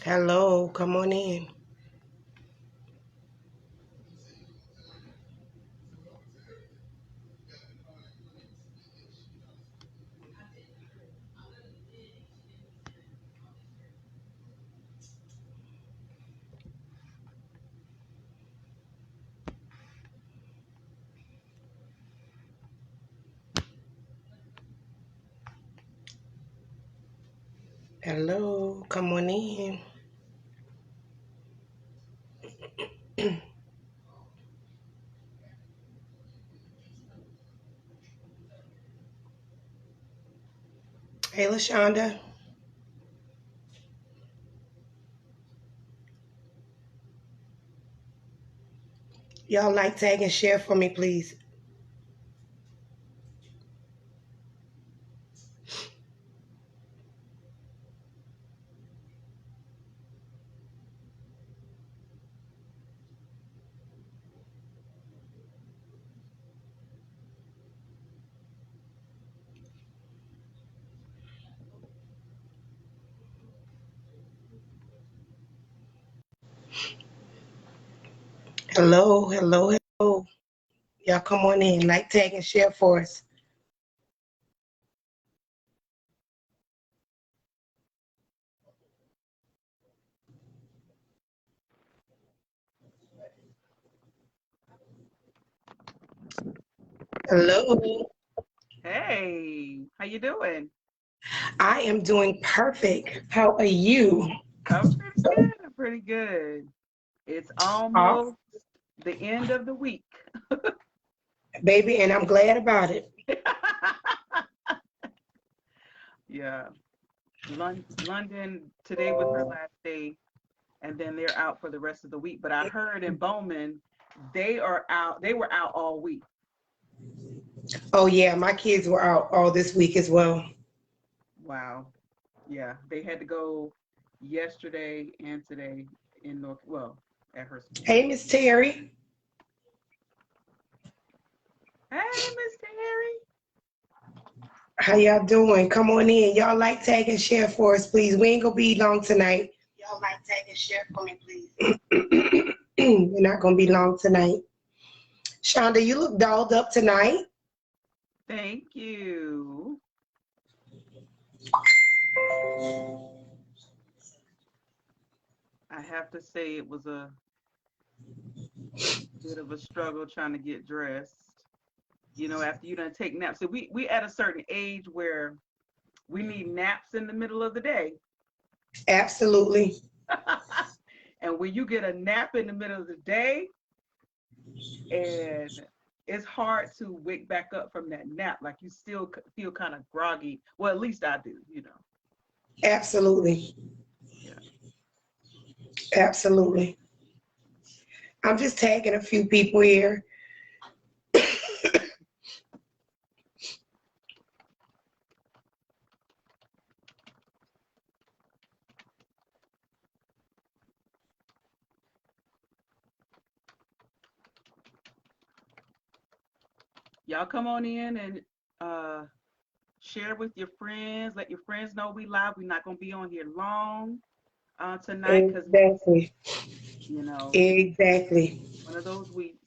Hello, come on in. Hello, come on in. Hey, LaShonda. Y'all like, tag, and share for me, please. Hello, hello, hello. Y'all come on in. Like, tag, and share for us. Hello. Hey, how you doing? I am doing perfect. How are you? I'm pretty good. I'm pretty good. It's Off, almost the end of the week. baby, and I'm glad about it. Yeah. London today was her last day, and then they're out for the rest of the week. But I heard in Bowman they are out. They were out all week. Oh, yeah, my kids were out all this week as well. Wow. Yeah, they had to go yesterday and today in at her school. Hey, Miss Terry. Hey, Miss Terry. How y'all doing? Come on in. Y'all like, tag, and share for us, please. We ain't gonna be long tonight. Y'all like, tag, and share for me, please. We're not gonna be long tonight. Shonda, you look dolled up tonight. Thank you. I have to say it was a bit of a struggle trying to get dressed. After you done take naps. So we at a certain age where we need naps in the middle of the day. Absolutely. And when you get a nap in the middle of the day, and it's hard to wake back up from that nap, like you still feel kind of groggy. Well, at least I do. Absolutely. Yeah. Absolutely. I'm just tagging a few people here. Y'all come on in and share with your friends. Let your friends know we live. We're not gonna be on here long tonight because Exactly. it's Exactly. one of those weeks.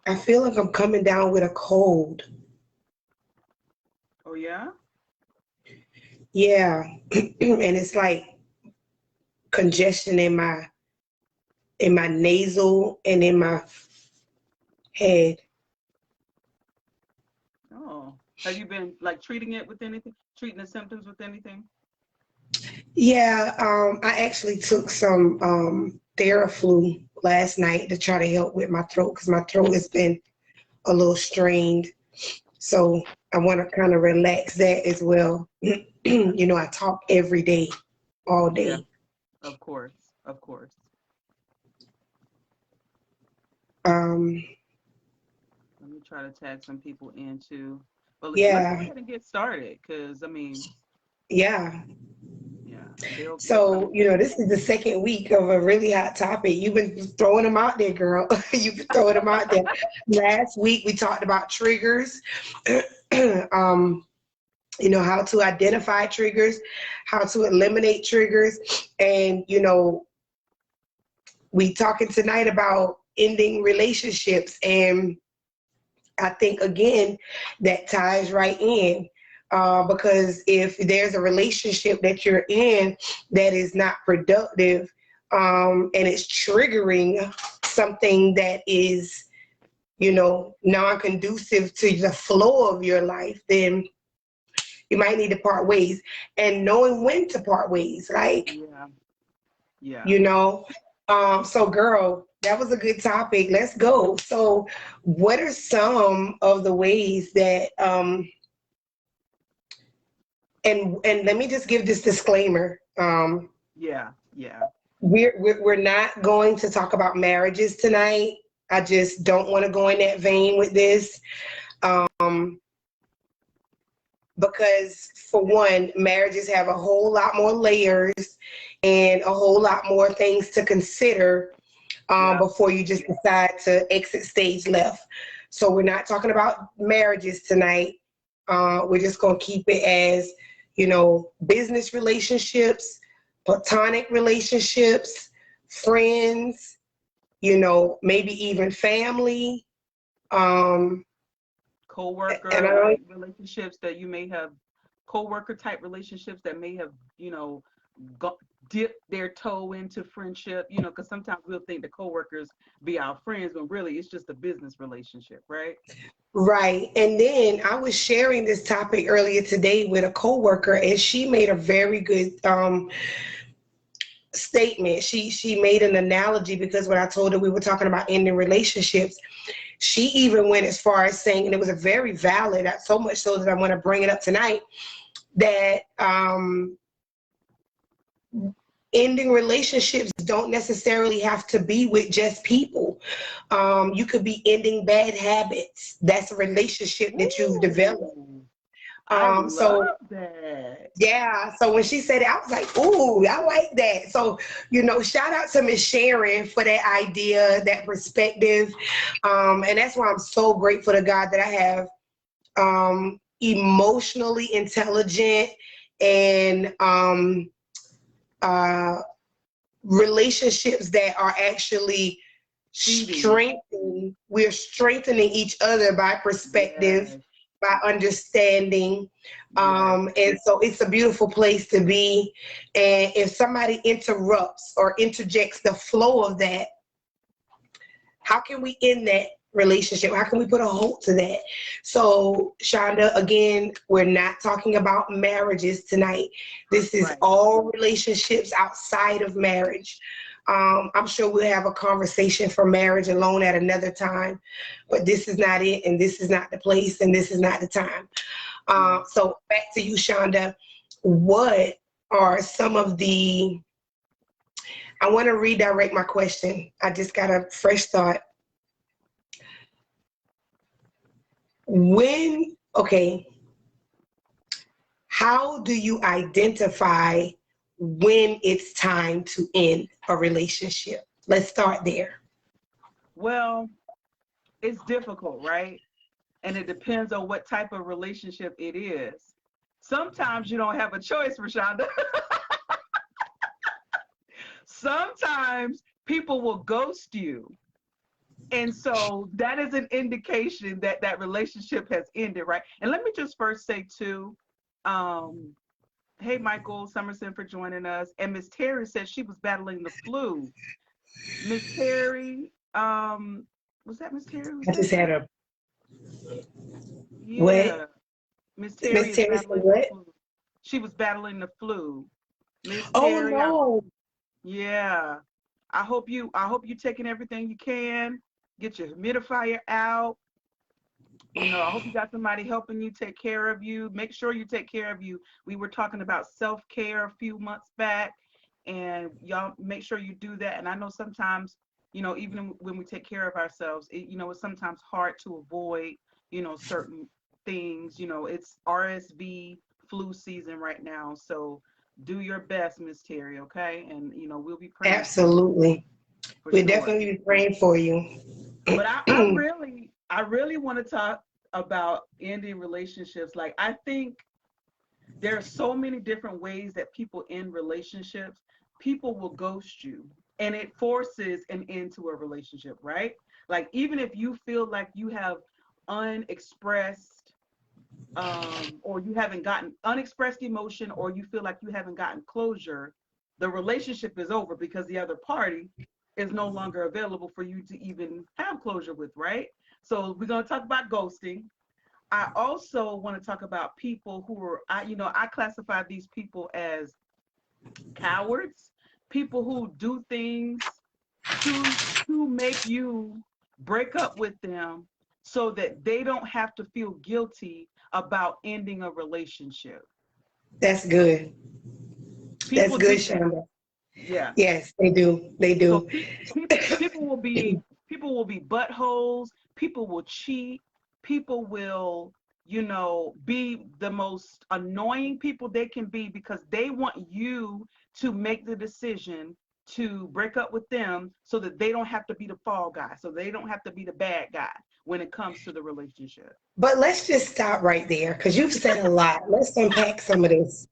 I feel like I'm coming down with a cold. Oh yeah. Yeah. And it's like congestion in my nasal and in my head. Oh, have you been like treating it with anything? Treating the symptoms with anything? Yeah, I actually took some Theraflu last night to try to help with my throat because my throat has been a little strained. So I want to kind of relax that as well. I talk every day, all Yeah, day. of course, of course. Um, Let me try to tag some people in too. But let's go yeah, ahead and get started, because I mean, yeah. yeah, they'll come So, in. this is the second week of a really hot topic. You've been throwing them out there, girl. You've been throwing them out there. Last week we talked about triggers. um, you know, how to identify triggers, how to eliminate triggers. And, you know, we talking tonight about ending relationships. And I think, again, that ties right in. Because if there's a relationship that you're in that is not productive, and it's triggering something that is, you know, non-conducive to the flow of your life, then you might need to part ways. And knowing when to part ways, like, Yeah. Yeah. you know. So girl, that was a good topic. Let's go. So what are some of the ways that and let me just give this disclaimer. Yeah. Yeah. We're not going to talk about marriages tonight. I just don't want to go in that vein with this. Because for one, marriages have a whole lot more layers and a whole lot more things to consider Yeah. before you just decide to exit stage left. So we're not talking about marriages tonight. We're just going to keep it as, you know, business relationships, platonic relationships, friends, you know, maybe even family. Um, and I Co-worker don't, relationships that you may have, co-worker type relationships that may have, dipped their toe into friendship, because sometimes we'll think the co-workers be our friends when really it's just a business relationship, right? right. And then I was sharing this topic earlier today with a coworker, and she made a very good statement. She made an analogy, because when I told her we were talking about ending relationships, she even went as far as saying, and it was a very valid, so much so that I want to bring it up tonight, that ending relationships don't necessarily have to be with just people. You could be ending bad habits. That's a relationship that you've developed. Ooh, I love So that. yeah, so when she said it, I was like, ooh, I like that. So, you know, shout out to Miss Sharon for that idea, that perspective. And that's why I'm so grateful to God that I have emotionally intelligent and uh, relationships that are actually Feeding. strengthening. We're strengthening each other by perspective, Yes. by understanding. Yes. And so it's a beautiful place to be. And if somebody interrupts or interjects the flow of that, how can we end that relationship? How can we put a halt to that? So, Shonda, again, we're not talking about marriages tonight. This is Right. all relationships outside of marriage. I'm sure we'll have a conversation for marriage alone at another time, but this is not it, and this is not the place, and this is not the time. Yeah. So back to you, Shonda. What are some of the, I want to redirect my question. I just got a fresh thought. Okay, how do you identify when it's time to end a relationship? Let's start there. Well, it's difficult, right? And it depends on what type of relationship it is. Sometimes you don't have a choice, Rashonda. Sometimes people will ghost you. And so that is an indication that that relationship has ended, right? And let me just first say, too, um, hey, Michael Summerson for joining us. And Miss Terry said she was battling the flu. Miss Terry, was that Miss Terry who I said just had that? a what? Yeah. Miss Terry Miss is Terry said battling the what? flu. She was battling the flu. Miss Oh Terry, no. yeah. I hope you're taking everything you can. Get your humidifier out. I hope you got somebody helping you take care of you. Make sure you take care of you. We were talking about self-care a few months back, and y'all make sure you do that. And I know sometimes, even when we take care of ourselves, it's sometimes hard to avoid, certain things. It's RSV flu season right now. So do your best, Miss Terry, okay? And, we'll be praying for you Absolutely. for We'll sure. definitely be praying for you. But I really want to talk about ending relationships. Like, I think There are so many different ways that people end relationships. People will ghost you, and it forces an end to a relationship, right? Like, even if you feel like you have unexpressed, or you haven't gotten unexpressed emotion, or you feel like you haven't gotten closure, the relationship is over because the other party is no longer available for you to even have closure with, right? So we're going to talk about ghosting. I also want to talk about people who are, I classify these people as cowards, people who do things to make you break up with them so that they don't have to feel guilty about ending a relationship. That's good. That's People good, do that. Shonda. Yeah. Yes, they do. They So do. people will be buttholes. People will cheat. People will, be the most annoying people they can be because they want you to make the decision to break up with them so that they don't have to be the fall guy, so they don't have to be the bad guy when it comes to the relationship. But let's just stop right there because you've said a lot. Let's unpack some of this.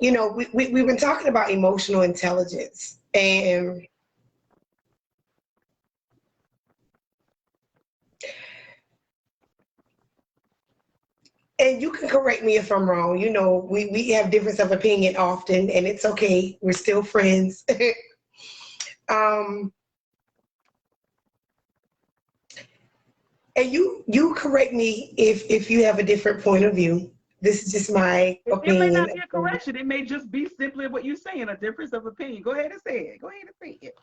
We've been talking about emotional intelligence, and you can correct me if I'm wrong. We have difference of opinion often, and it's okay. We're still friends. um, and you correct me if you have a different point of view. This is just my It may opinion. not be a correction. It may just be simply what you're saying, a difference of opinion. Go ahead and say it. Go ahead and say it.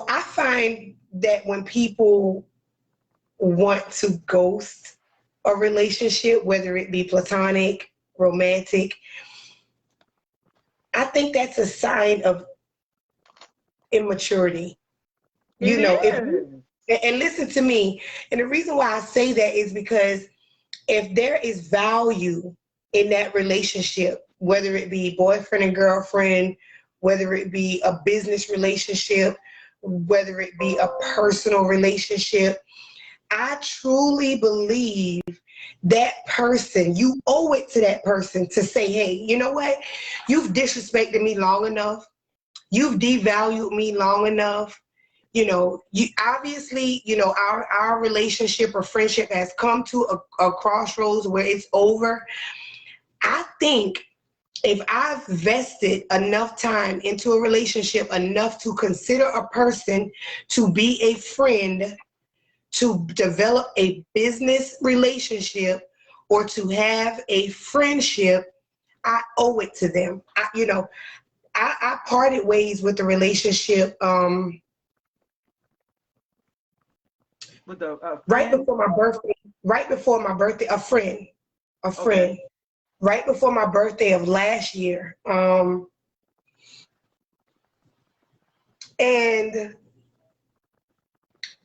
I find that when people want to ghost a relationship, whether it be platonic, romantic, I think that's a sign of immaturity. It If is. and listen to me, and the reason why I say that is because if there is value in that relationship, whether it be boyfriend and girlfriend, whether it be a business relationship, whether it be a personal relationship, I truly believe that person, you owe it to that person to say, hey, you know what? You've disrespected me long enough. You've devalued me long enough. You obviously, our relationship or friendship has come to a crossroads where it's over. I think if I've vested enough time into a relationship, enough to consider a person to be a friend, to develop a business relationship, or to have a friendship, I owe it to them. I parted ways with the relationship With a right friend. before my birthday. Right before my birthday, a Okay. friend, right before my birthday of last year. And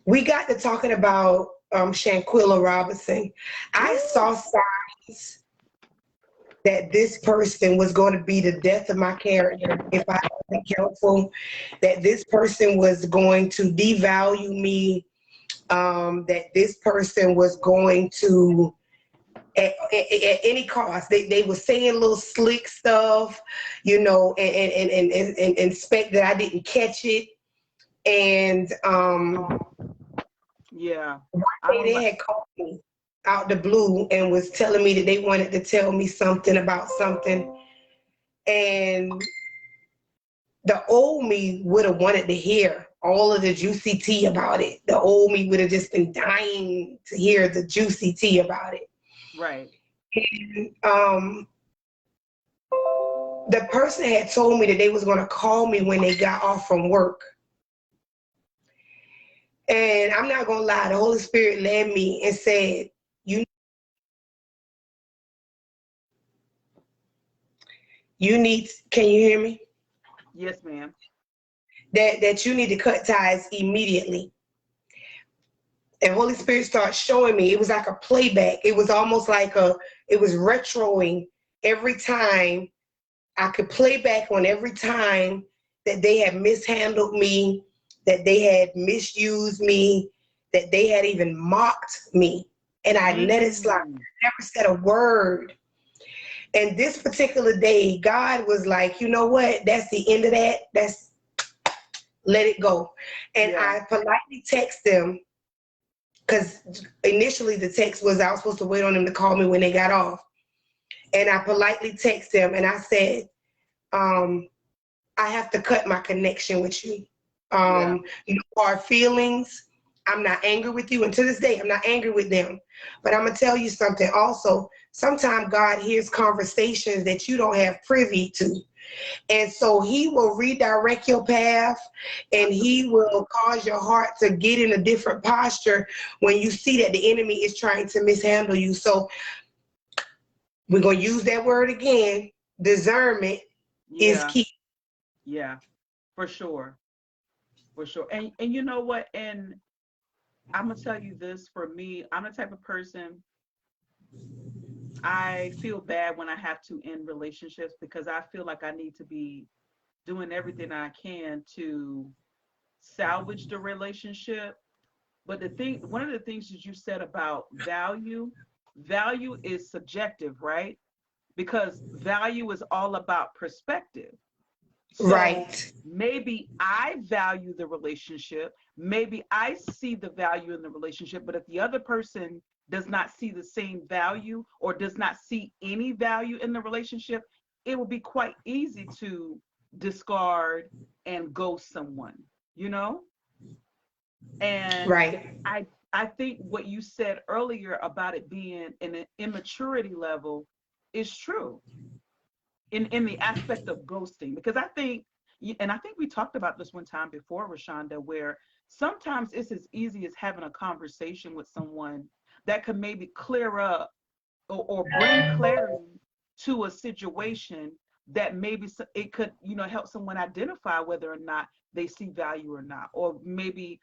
we got to talking about Shanquilla Robinson. I saw signs that this person was going to be the death of my character if I wasn't careful, that this person was going to devalue me, that this person was going to, at any cost, they were saying little slick stuff, and expect that I didn't catch it. And Yeah. one I day don't they like. had called me out the blue and was telling me that they wanted to tell me something about something. And the old me would have wanted to hear all of the juicy tea about it. The old me would have just been dying to hear the juicy tea about it. Right. And the person had told me that they was going to call me when they got off from work. And I'm not going to lie, the Holy Spirit led me and said, you can you hear me? Yes, ma'am. That you need to cut ties immediately. And Holy Spirit started showing me. It was like a playback. It was almost like it was retroing every time. I could play back on every time that they had mishandled me, that they had misused me, that they had even mocked me. and I let it slide. Mm. I never said a word. And this particular day, God was like, you know what? That's the end of that. That's let it go. And Yeah. I politely text them because initially the text was I was supposed to wait on them to call me when they got off. And I politely text them and I said, I have to cut my connection with you. Yeah. No hard feelings. I'm not angry with you. And to this day, I'm not angry with them. But I'm going to tell you something also. Sometimes God hears conversations that you don't have privy to. And so he will redirect your path and he will cause your heart to get in a different posture when you see that the enemy is trying to mishandle you. So we're going to use that word again. Discernment is Yeah. key. Yeah. For sure. For sure. And you know what? And I'm gonna tell you this, for me, I'm the type of person, I feel bad when I have to end relationships because I feel like I need to be doing everything I can to salvage the relationship. But one of the things that you said about value is subjective, right? Because value is all about perspective. So Right. maybe I value the relationship, maybe I see the value in the relationship, but if the other person does not see the same value or does not see any value in the relationship, it will be quite easy to discard and ghost someone, you know? And Right. I think what you said earlier about it being in an immaturity level is true in the aspect of ghosting, because I think, and I think we talked about this one time before, Rashonda, where sometimes it's as easy as having a conversation with someone that could maybe clear up or bring clarity to a situation that maybe it could, help someone identify whether or not they see value or not, or maybe,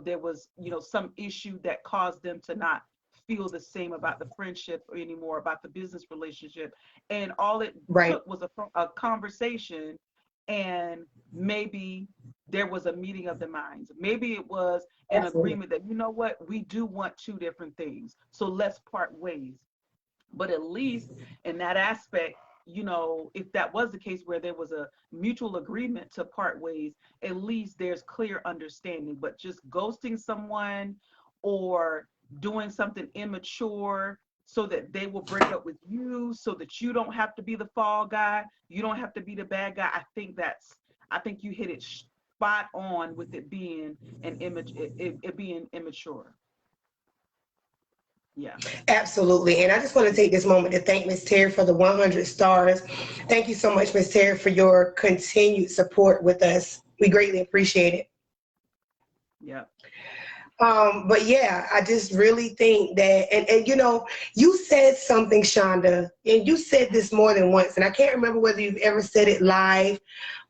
there was, some issue that caused them to not feel the same about the friendship anymore, about the business relationship. And all it Right. took was a conversation, and maybe there was a meeting of the minds. Maybe it was an Absolutely. agreement that, you know what, we do want two different things. So let's part ways. But at least in that aspect, if that was the case where there was a mutual agreement to part ways, at least there's clear understanding. But just ghosting someone or doing something immature so that they will break up with you, so that you don't have to be the fall guy, you don't have to be the bad guy. I think you hit it spot on with it being an image, it being immature. Yeah. Absolutely. And I just want to take this moment to thank Miss Terry for the 100 stars. Thank you so much, Miss Terry, for your continued support with us. We greatly appreciate it. Yeah. But yeah, I just really think that, and you said something, Shonda, and you said this more than once, and I can't remember whether you've ever said it live,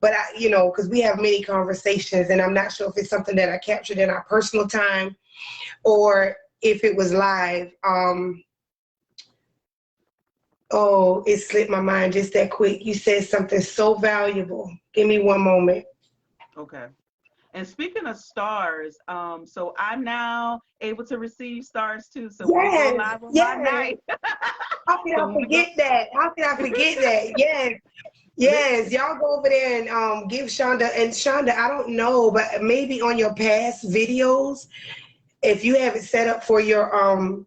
but because we have many conversations, and I'm not sure if it's something that I captured in our personal time or if it was live. Oh, it slipped my mind just that quick. You said something so valuable. Give me one moment. Okay. And speaking of stars, so I'm now able to receive stars too. So when we go Yes, live on my yes. night, How can so I when we go, forget that? How can I forget that? Yes, yes. listen, Y'all go over there and give Shonda. And Shonda, I don't know, but maybe on your past videos, if you have it set up for your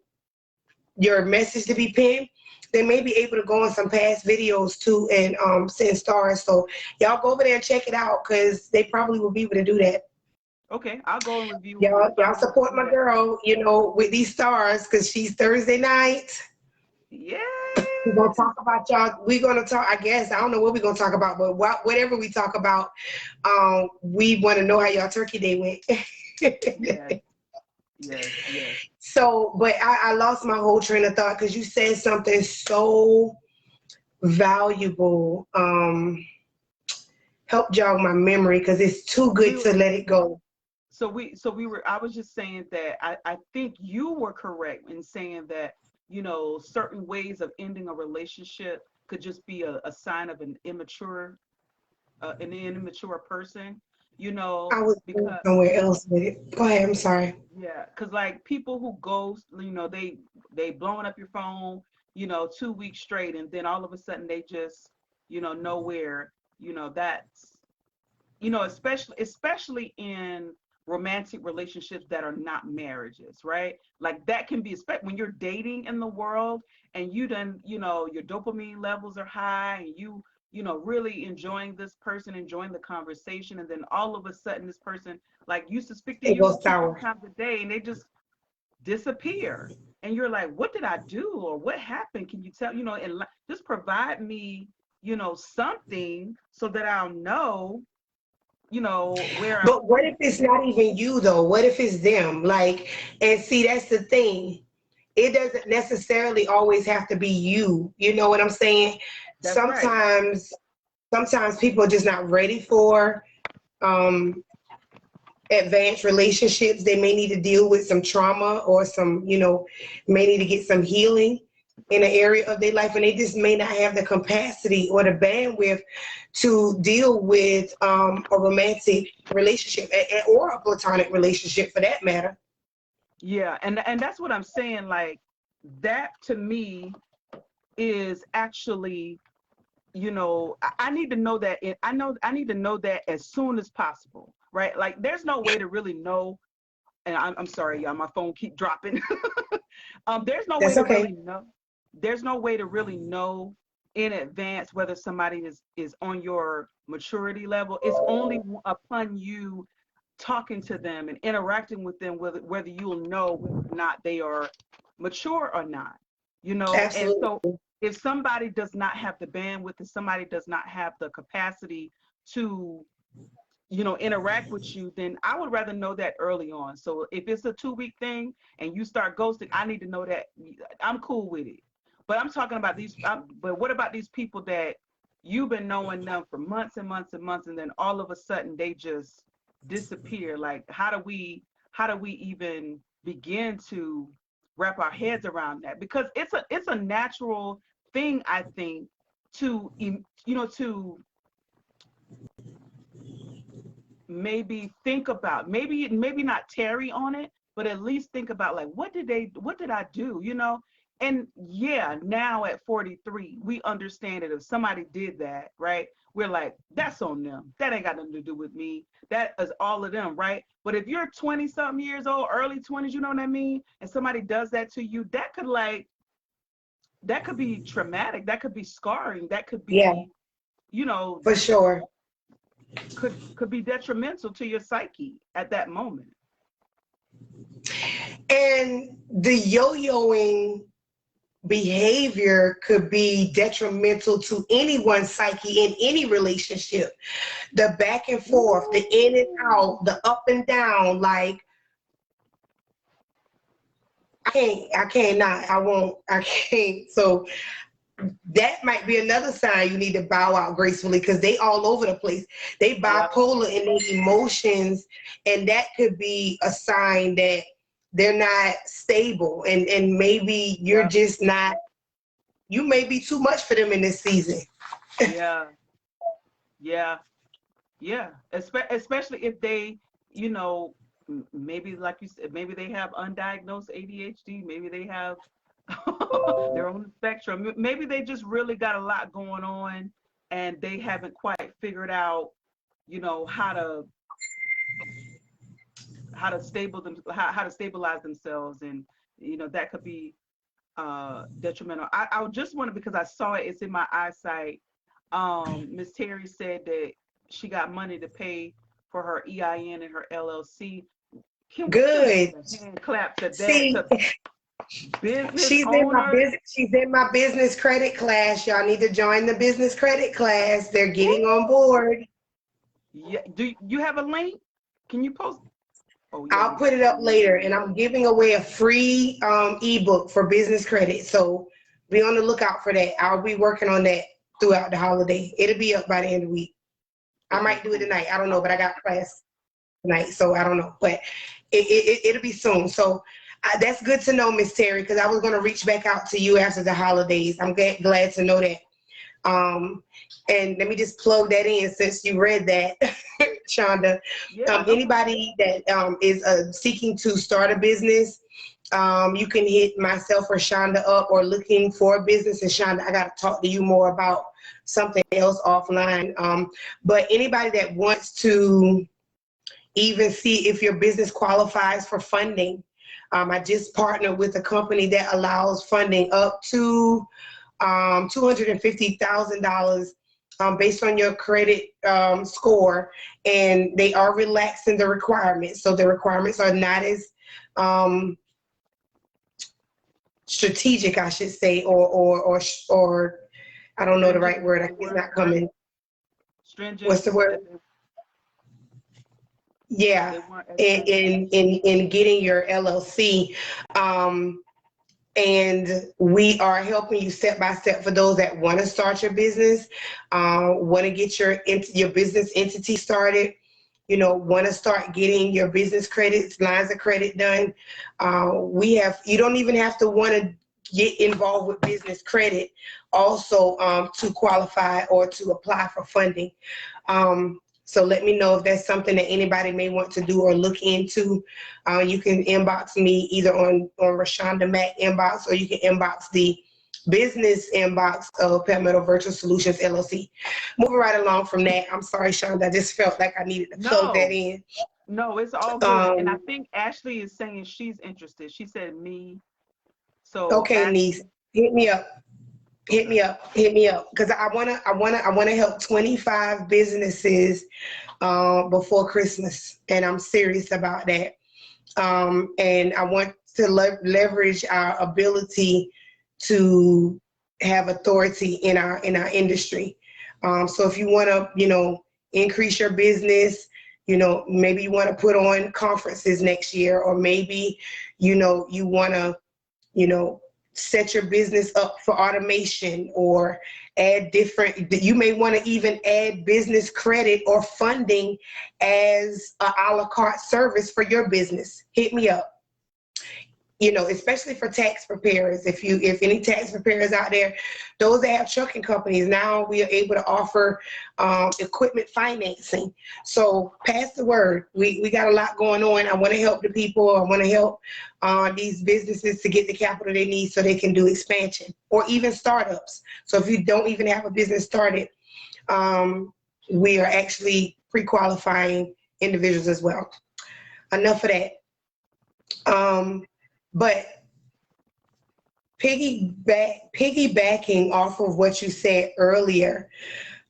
message to be pinned, they may be able to go on some past videos too and send stars. So y'all go over there and check it out because they probably will be able to do that. okay, I'll go and review them and Y'all find out support who my that. girl, with these stars because she's Thursday night. We're gonna Yes, talk about y'all. We're gonna talk. I guess I don't know what we're gonna talk about, but whatever we talk about, we want to know how y'all Turkey Day went. yes, yes, yes. So, but I lost my whole train of thought because you said something so valuable. Help jog my memory because it's too We good were, to let it go. so we were. I was just saying that I think you were correct in saying that certain ways of ending a relationship could just be a sign of an immature person. I was going because somewhere else with it. Go ahead. I'm sorry. yeah, because like people who ghost, they blowing up your phone, 2 weeks straight, and then all of a sudden they just, nowhere. That's especially in romantic relationships that are not marriages, right? Like that can be, especially when you're dating in the world and your dopamine levels are high and really enjoying this person, enjoying the conversation, and then all of a sudden this person like used to speak to It you goes two, three sour. times a day and they just disappear. And you're like, what did I do? Or what happened? Can you tell, and just provide me, something so that I'll know where I'm But what if it's not even you though? What if it's them? Like, and see, that's the thing. It doesn't necessarily always have to be you. You know what I'm saying? that's right. Sometimes, sometimes people are just not ready for um, advanced relationships. They may need to deal with some trauma or some, may need to get some healing in an area of their life, and they just may not have the capacity or the bandwidth to deal with a romantic relationship or a platonic relationship for that matter. Yeah, and that's what I'm saying. Like that to me is actually, I need to know that I need to know that as soon as possible, right? Like there's no way to really know, and I'm sorry, y'all, my phone keep dropping. There's no way That's to really okay. know. There's no way to really know in advance whether somebody is on your maturity level. It's only upon you talking to them and interacting with them whether you'll know whether or not they are mature or not. And Absolutely. so if somebody does not have the bandwidth, if somebody does not have the capacity to interact with you, then I would rather know that early on. So if it's a 2 week thing and you start ghosting, I need to know that. I'm cool with it. But I'm talking about but what about these people that you've been knowing them for months and months and months, and then all of a sudden they just disappear? Like how do we even begin to wrap our heads around that? Because it's a natural thing, I think, to maybe think about, maybe not tarry on it, but at least think about like what did I do, and yeah, now at 43 we understand that if somebody did that, right, we're like, that's on them, that ain't got nothing to do with me, that is all of them, right? But if you're 20 something years old, early 20s, you know what I mean, and somebody does that to you, that could be traumatic, that could be scarring, that could Yeah, be, you know for sure. could be detrimental to your psyche at that moment. And the yo-yoing behavior could be detrimental to anyone's psyche in any relationship. The back and forth, the in and Ooh. out, the up and down, like I can't not, I won't, I can't. So that might be another sign you need to bow out gracefully because they all over the place. They Yep. bipolar in their emotions, and that could be a sign that they're not stable, and maybe you're Yep. just not. You may be too much for them in this season. Yeah. Yeah. Yeah. Especially if they, you know, maybe like you said, maybe they have undiagnosed ADHD. Maybe they have they're on the spectrum. Maybe they just really got a lot going on, and they haven't quite figured out, how to stabilize themselves, and that could be detrimental. I just wanted, because I saw it, it's in my eyesight. Miss Terry said that she got money to pay for her EIN and her LLC. Can we just give Good. a hand clap to that, See, to business owners? she's in my business credit class. Y'all need to join the business credit class. They're getting on Ooh. board. Yeah. Do you have a link? Can you post? Oh yeah, I'll you put have. it up later, and I'm giving away a free ebook for business credit. So be on the lookout for that. I'll be working on that throughout the holiday. It'll be up by the end of the week. I Okay, might do it cool. tonight. I don't know, but I Okay. got class tonight, so I don't know. But it'll be soon. So that's good to know, Miss Terry, because I was going to reach back out to you after the holidays. I'm glad to know that. And let me just plug that in since you read that, Shonda. Yeah, no problem. Anybody that is seeking to start a business, you can hit myself or Shonda up, or looking for a business. And Shonda, I got to talk to you more about something else offline. But anybody that wants to even see if your business qualifies for funding, I just partnered with a company that allows funding up to $250,000 based on your credit score, and they are relaxing the requirements. So the requirements are not as strategic, I should say, or I don't know the right Stringent word. is the It's word, not right? coming. Stringent. What's the word? Yeah, They want as in getting your LLC. And we are helping you step by step for those that want to start your business, want to get your business entity started, want to start getting your business credits, lines of credit done. You don't even have to want to get involved with business credit also to qualify or to apply for funding. So let me know if that's something that anybody may want to do or look into. You can inbox me either on Rashonda Mack inbox, or you can inbox the business inbox of Palmetto Virtual Solutions LLC. Moving right along from that, I'm sorry, Shonda, I just felt like I needed to plug that no, in. no, it's all good. And I think Ashley is saying she's interested. She said me. So Okay, niece, Ashley, hit me up. Hit okay. me up, because I wanna help 25 businesses before Christmas, and I'm serious about that. And I want to leverage our ability to have authority in our industry. So if you want to, increase your business, maybe you want to put on conferences next year, or maybe, you want to, you know, set your business up for automation, or you may want to even add business credit or funding as a la carte service for your business. Hit me up. Especially for tax preparers. If any tax preparers out there, those that have trucking companies, now we are able to offer equipment financing. So pass the word. We got a lot going on. I want to help the people. I want to help these businesses to get the capital they need so they can do expansion, or even startups. So if you don't even have a business started, we are actually pre-qualifying individuals as well. Enough of that. But piggybacking off of what you said earlier,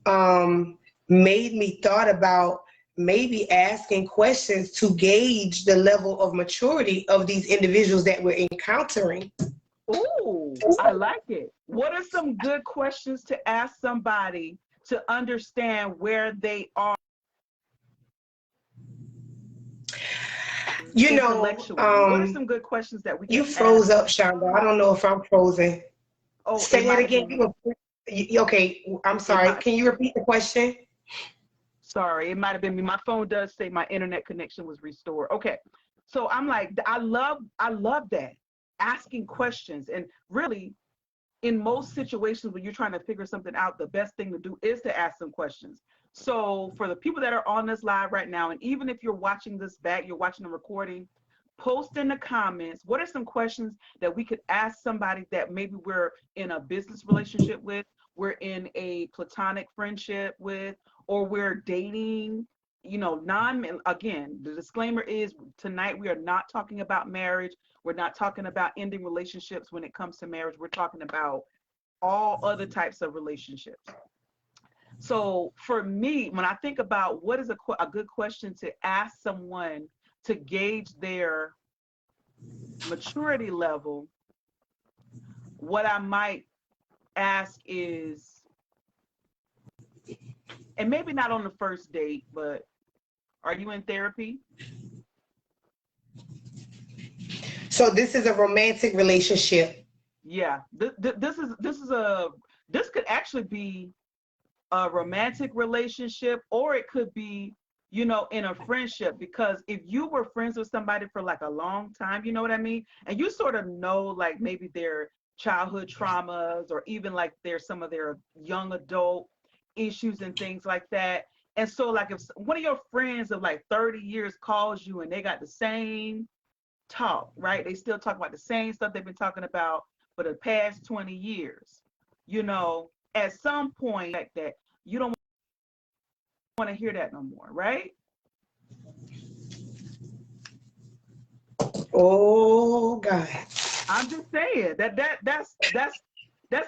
made me thought about maybe asking questions to gauge the level of maturity of these individuals that we're encountering. Ooh, I like it. What are some good questions to ask somebody to understand where they are intellectually? What are some good questions that we You can ask? froze up, Shonda. I don't know if I'm frozen. Oh, it Say that might have again. been, Okay, I'm it sorry. might, Can you repeat the question? sorry, it might have been me. My phone does say my internet connection was restored. Okay. So I'm like, I love that. Asking questions. And really, in most situations when you're trying to figure something out, the best thing to do is to ask some questions. So for the people that are on this live right now, and even if you're watching this back, you're watching the recording, post in the comments, what are some questions that we could ask somebody that maybe we're in a business relationship with, we're in a platonic friendship with, or we're dating, again, the disclaimer is tonight we are not talking about marriage. We're not talking about ending relationships when it comes to marriage. We're talking about all other types of relationships. So for me, when I think about what is a good question to ask someone to gauge their maturity level, what I might ask is, and maybe not on the first date, but are you in therapy? So this is a romantic relationship. Yeah, this could actually be a romantic relationship, or it could be, in a friendship. Because if you were friends with somebody for like a long time, you know what I mean, and you sort of know, like maybe their childhood traumas, or even like there's some of their young adult issues and things like that. And so like if one of your friends of like 30 years calls you and they got the same talk, right? They still talk about the same stuff they've been talking about for the past 20 years. You know, at some point like that, you don't want to hear that no more, right? Oh God. I'm just saying that's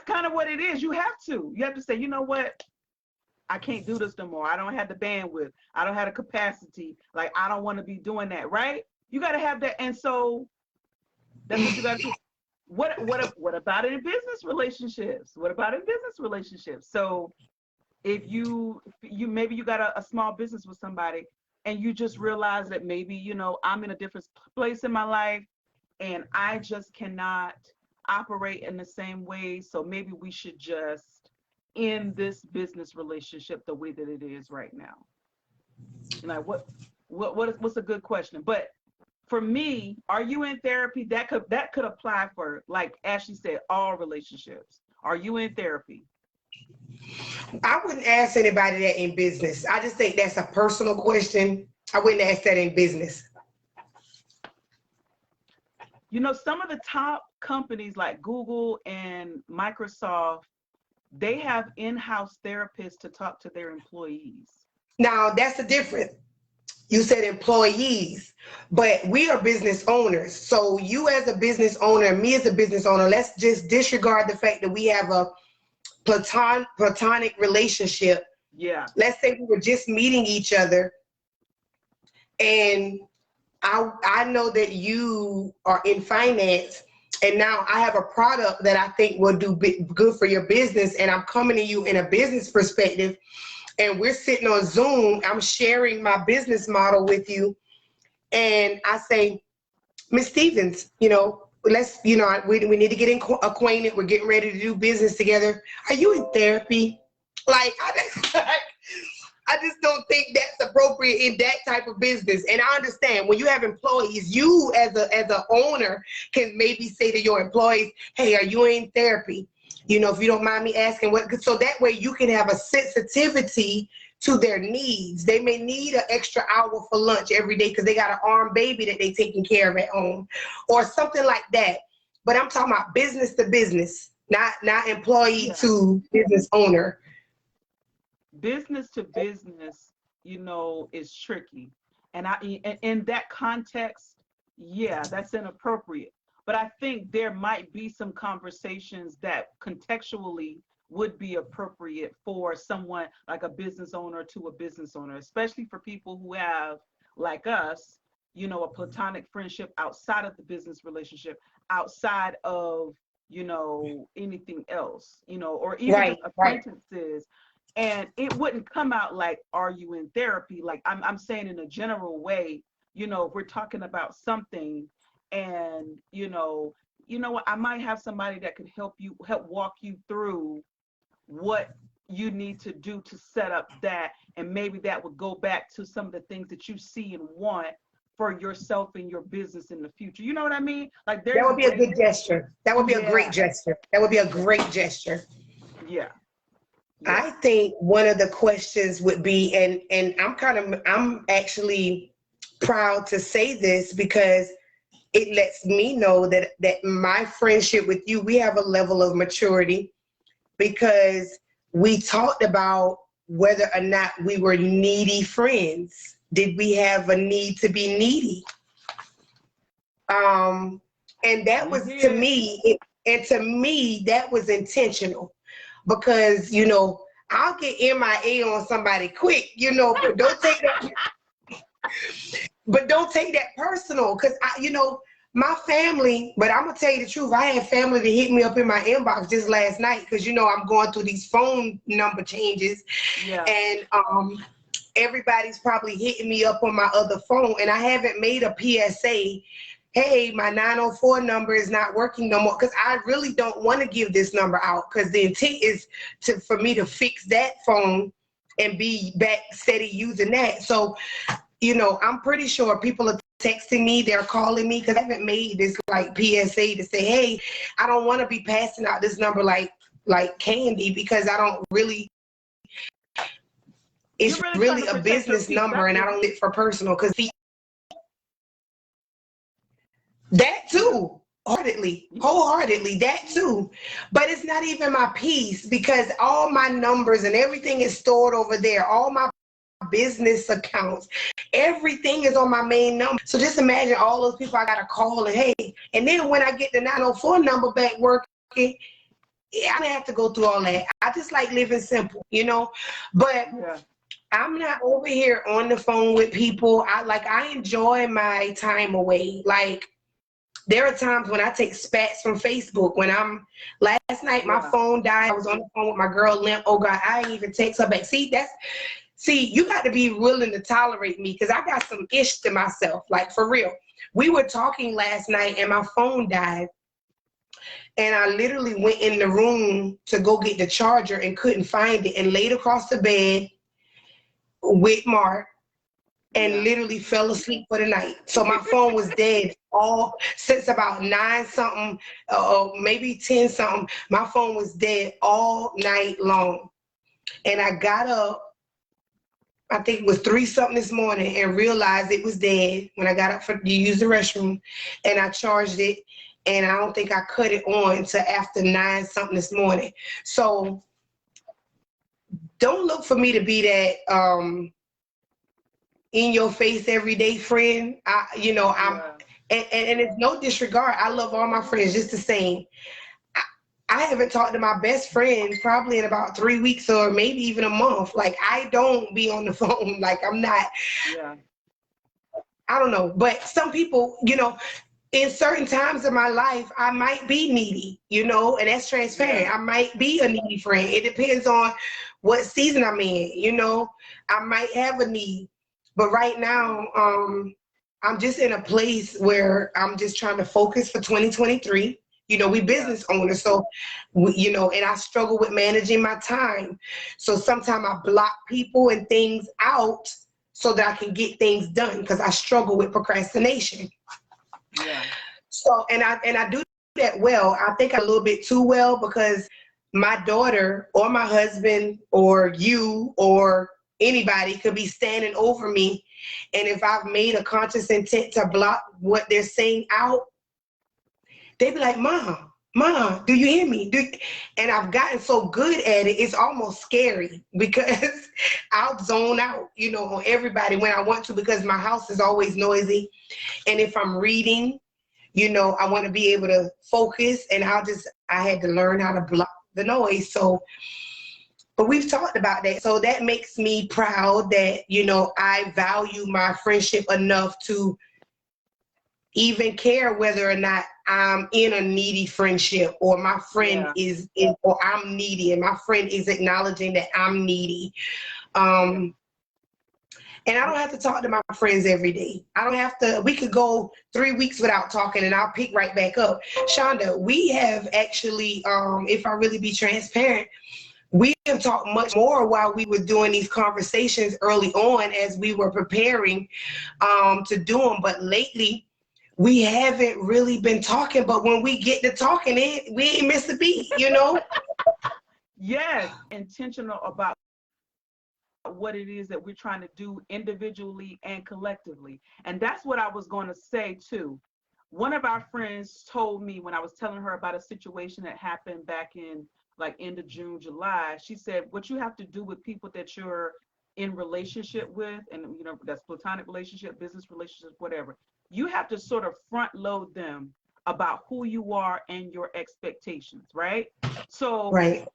kind of what it is. You have to say, you know what? I can't do this no more. I don't have the bandwidth. I don't have the capacity. Like, I don't want to be doing that, right? You got to have that. And so that's what you got to do. What about in business relationships? What about in business relationships? So if you maybe you got a small business with somebody and you just realize that maybe, you know, I'm in a different place in my life and I just cannot operate in the same way. So maybe we should just end this business relationship the way that it is right now. And like, what's a good question? But for me, are you in therapy? That could apply for, like Ashley said, all relationships. Are you in therapy? I wouldn't ask anybody that in business. I just think that's a personal question. I wouldn't ask that in business. You know, some of the top companies like Google and Microsoft, they have in-house therapists to talk to their employees. Now, that's the difference. You said employees, but we are business owners. So you as a business owner, me as a business owner, let's just disregard the fact that we have a platonic relationship. Yeah. Let's say we were just meeting each other and I know that you are in finance and now I have a product that I think will do good for your business and I'm coming to you in a business perspective and we're sitting on Zoom, I'm sharing my business model with you and I say, Ms. Stevens, you know, we need to get acquainted. We're getting ready to do business together. Are you in therapy? Like, I just don't think that's appropriate in that type of business. And I understand when you have employees, you as a owner can maybe say to your employees, hey, are you in therapy? You know, if you don't mind me asking so that way you can have a sensitivity to their needs. They may need an extra hour for lunch every day because they got an armed baby that they taking care of at home or something like that. But I'm talking about business to business, not employee to business owner. Business to business, you know, is tricky. And in that context, yeah, that's inappropriate. But I think there might be some conversations that contextually would be appropriate for someone like a business owner to a business owner, especially for people who have, like us, you know, a platonic friendship outside of the business relationship, outside of, you know, anything else, you know, or even just acquaintances. And it wouldn't come out like, are you in therapy? Like I'm saying in a general way, you know, if we're talking about something and, you know what, I might have somebody that could help walk you through what you need to do to set up that. And maybe that would go back to some of the things that you see and want for yourself and your business in the future. You know what I mean? Like that would be a good gesture. That would be a great gesture. That would be a great gesture. Yeah. I think one of the questions would be, and I'm actually proud to say this because it lets me know that my friendship with you, we have a level of maturity because we talked about whether or not we were needy friends. Did we have a need to be needy? And that was to me, that was intentional. Because, you know, I'll get MIA on somebody quick, you know, but don't take that personal. Because, you know, my family, but I'm going to tell you the truth. I had family that hit me up in my inbox just last night because, you know, I'm going through these phone number changes. Yeah. And everybody's probably hitting me up on my other phone. And I haven't made a PSA. Hey, my 904 number is not working no more because I really don't want to give this number out because the intent is for me to fix that phone and be back steady using that. So, you know, I'm pretty sure people are texting me, they're calling me, because I haven't made this like PSA to say, hey, I don't want to be passing out this number like candy, because I don't really, it's You're really trying really to a protect your business peace. number, I and I get don't it. get it for personal, because that Yeah. too, wholeheartedly, that too. But it's not even my piece, because all my numbers and everything is stored over there. All my business accounts, everything is on my main number. So just imagine all those people I got to call and hey, and then when I get the 904 number back working, yeah, I don't have to go through all that. I just like living simple, you know. But Yeah. I'm not over here on the phone with people. I enjoy my time away. Like, there are times when I take spats from Facebook. Last night my Yeah. phone died. I was on the phone with my girl Limp. Oh God, I ain't even text her back. See, you got to be willing to tolerate me, because I got some ish to myself. Like, for real. We were talking last night and my phone died. And I literally went in the room to go get the charger and couldn't find it, and laid across the bed with Mark and Yeah. literally fell asleep for the night. So my phone was dead all since about 9 something, maybe 10 something. My phone was dead all night long. And I got up, I think it was 3 something this morning, and realized it was dead when I got up to use the restroom, and I charged it, and I don't think I cut it on until after 9 something this morning. So don't look for me to be that in your face everyday friend. I'm Yeah. and it's no disregard. I love all my friends just the same. I haven't talked to my best friend probably in about 3 weeks or maybe even a month. Like, I don't be on the phone. Like, I'm not, Yeah. I don't know. But some people, in certain times of my life, I might be needy, and that's Yeah. transparent. I might be a needy friend. It depends on what season I'm in. I might have a need. But right now, I'm just in a place where I'm just trying to focus for 2023. We Yeah. business owners, so and I struggle with managing my time. So sometimes I block people and things out so that I can get things done, because I struggle with procrastination. Yeah. So and I do that well. I think a little bit too well, because my daughter or my husband or you or anybody could be standing over me, and if I've made a conscious intent to block what they're saying out, they be like, Mom, do you hear me? And I've gotten so good at it, it's almost scary, because I'll zone out, on everybody when I want to, because my house is always noisy. And if I'm reading, I want to be able to focus, and I had to learn how to block the noise. So, but we've talked about that. So that makes me proud that, I value my friendship enough to even care whether or not I'm in a needy friendship, or my friend Yeah. or I'm needy and my friend is acknowledging that I'm needy. Yeah. And I don't have to talk to my friends every day. I don't have to, we could go 3 weeks without talking and I'll pick right back up. Shonda, we have actually, if I really be transparent, we have talked much more while we were doing these conversations early on as we were preparing to do them. But lately, we haven't really been talking. But when we get to talking, we ain't miss a beat. Yes. Intentional about what it is that we're trying to do individually and collectively. And that's what I was going to say too. One of our friends told me, when I was telling her about a situation that happened back in like end of June, July, she said, what you have to do with people that you're in relationship with, and that's platonic relationship, business relationship, whatever, you have to sort of front load them about who you are and your expectations, right? So Right.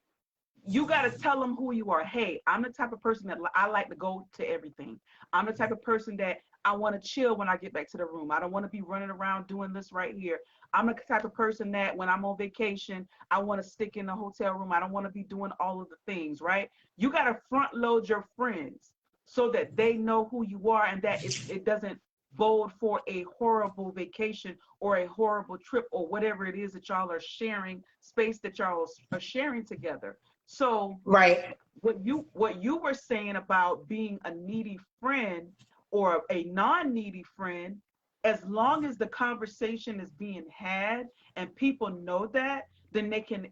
you got to tell them who you are. Hey, I'm the type of person that I like to go to everything. I'm the type of person that I want to chill when I get back to the room. I don't want to be running around doing this right here. I'm the type of person that when I'm on vacation, I want to stick in the hotel room. I don't want to be doing all of the things, right? You got to front load your friends so that they know who you are, and that it doesn't bode for a horrible vacation or a horrible trip or whatever it is that y'all are sharing, space that y'all are sharing together. So Right. what you were saying about being a needy friend or a non-needy friend, as long as the conversation is being had and people know that, then they can,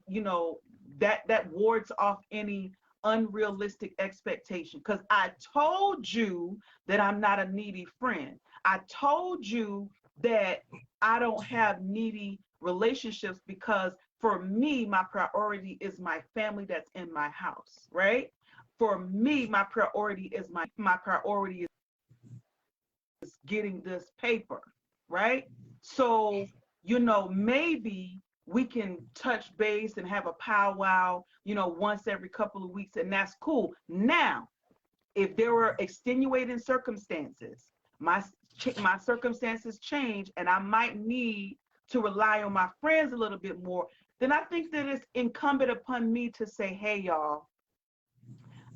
that wards off any unrealistic expectation. Because I told you that I'm not a needy friend. I told you that I don't have needy relationships, because for me, my priority is my family that's in my house, right? For me, my priority is my priority is getting this paper, right? So, maybe we can touch base and have a powwow, once every couple of weeks, and that's cool. Now, if there were extenuating circumstances, my circumstances change, and I might need to rely on my friends a little bit more, then I think that it's incumbent upon me to say, hey, y'all,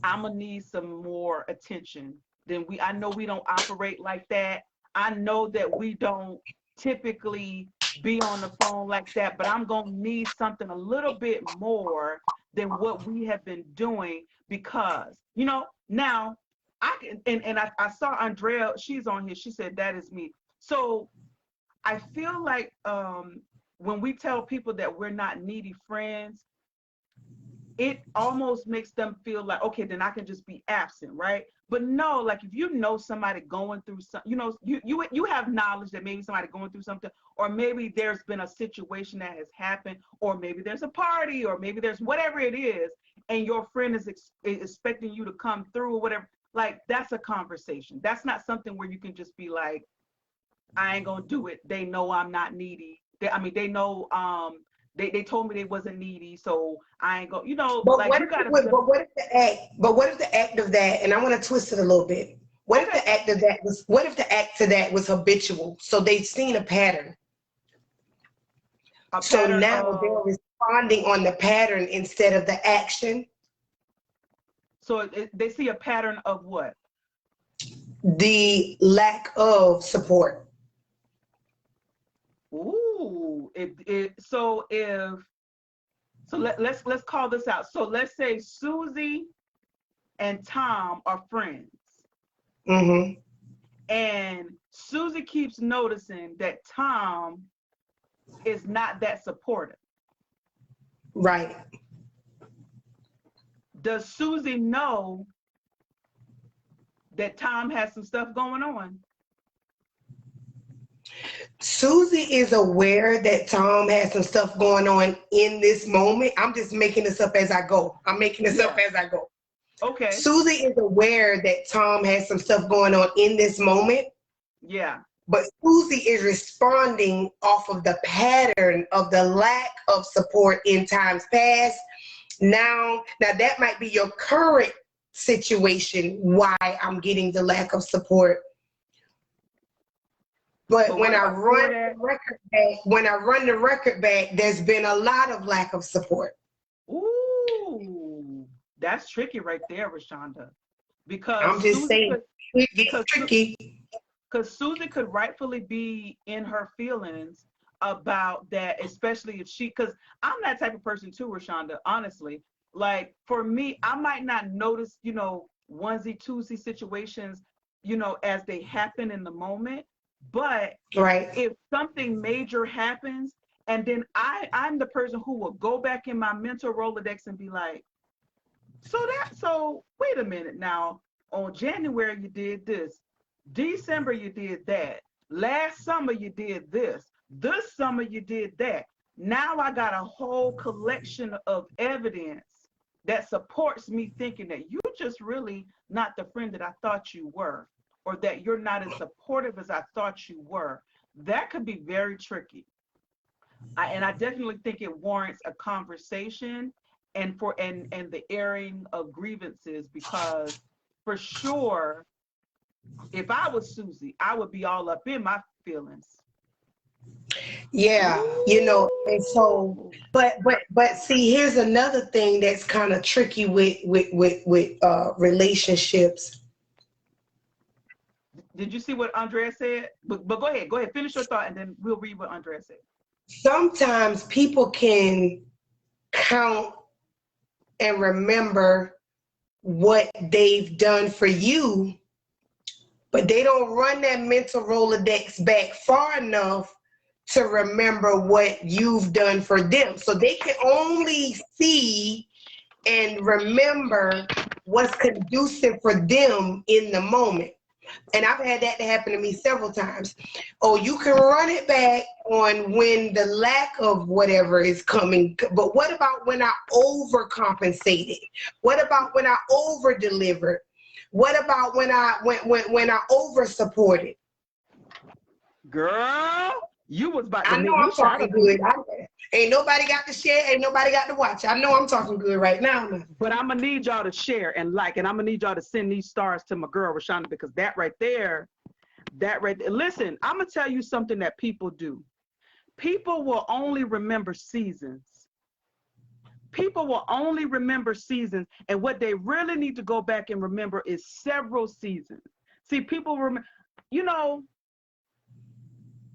I'm gonna need some more attention than I know we don't operate like that. I know that we don't typically be on the phone like that, but I'm gonna need something a little bit more than what we have been doing, because, now I saw Andrea, she's on here, she said, that is me. So I feel like when we tell people that we're not needy friends, it almost makes them feel like, okay, then I can just be absent, right? But no, like if you know somebody going through something, you have knowledge that maybe somebody going through something, or maybe there's been a situation that has happened, or maybe there's a party, or maybe there's whatever it is, and your friend is expecting you to come through or whatever. Like, that's a conversation. That's not something where you can just be like, I ain't gonna do it. They know I'm not needy. They know they told me they wasn't needy, so I ain't go. But Like, what you if, gotta. but what if the act? But what if the act of that? And I want to twist it a little bit. What if the act of that was? What if the act to that was habitual? So they've seen a pattern. So now they're responding on the pattern instead of the action. So they see a pattern of what? The lack of support. Ooh, let's call this out. So let's say Susie and Tom are friends. Mm-hmm. And Susie keeps noticing that Tom is not that supportive. Right. Does Susie know that Tom has some stuff going on? Susie is aware that Tom has some stuff going on in this moment. I'm just making this up as I go. Okay. Susie is aware that Tom has some stuff going on in this moment. Yeah. But Susie is responding off of the pattern of the lack of support in times past. Now that might be your current situation, why I'm getting the lack of support. But when I run the record back, there's been a lot of lack of support. Ooh, that's tricky right there, Rashonda. Because I'm just saying, it's tricky. Because Susie could rightfully be in her feelings about that, especially if because I'm that type of person too, Rashonda, honestly. Like, for me, I might not notice, onesie, twosie situations, as they happen in the moment. But right. If something major happens, and then I'm the person who will go back in my mental Rolodex and be like, so wait a minute now, on January you did this, December you did that, last summer you did this summer you did that. Now I got a whole collection of evidence that supports me thinking that you just really not the friend that I thought you were, or that you're not as supportive as I thought you were. That could be very tricky. And I definitely think it warrants a conversation and the airing of grievances, because for sure, if I was Susie, I would be all up in my feelings. Yeah, and so, but see, here's another thing that's kind of tricky with relationships. Did you see what Andrea said? But go ahead, finish your thought, and then we'll read what Andrea said. Sometimes people can count and remember what they've done for you, but they don't run that mental Rolodex back far enough to remember what you've done for them. So they can only see and remember what's conducive for them in the moment. And I've had that to happen to me several times. Oh, you can run it back on when the lack of whatever is coming, but what about when I overcompensated? What about when I over delivered? What about when I over supported? Girl, you was about to I know make me I'm shout talking up. good. Ain't nobody got to share. Ain't nobody got to watch. I know I'm talking good right now. But I'm gonna need y'all to share and like, and I'm gonna need y'all to send these stars to my girl Rashonda, because that right there, listen, I'm gonna tell you something that people do. People will only remember seasons. People will only remember seasons, and what they really need to go back and remember is several seasons. See, people remember, you know,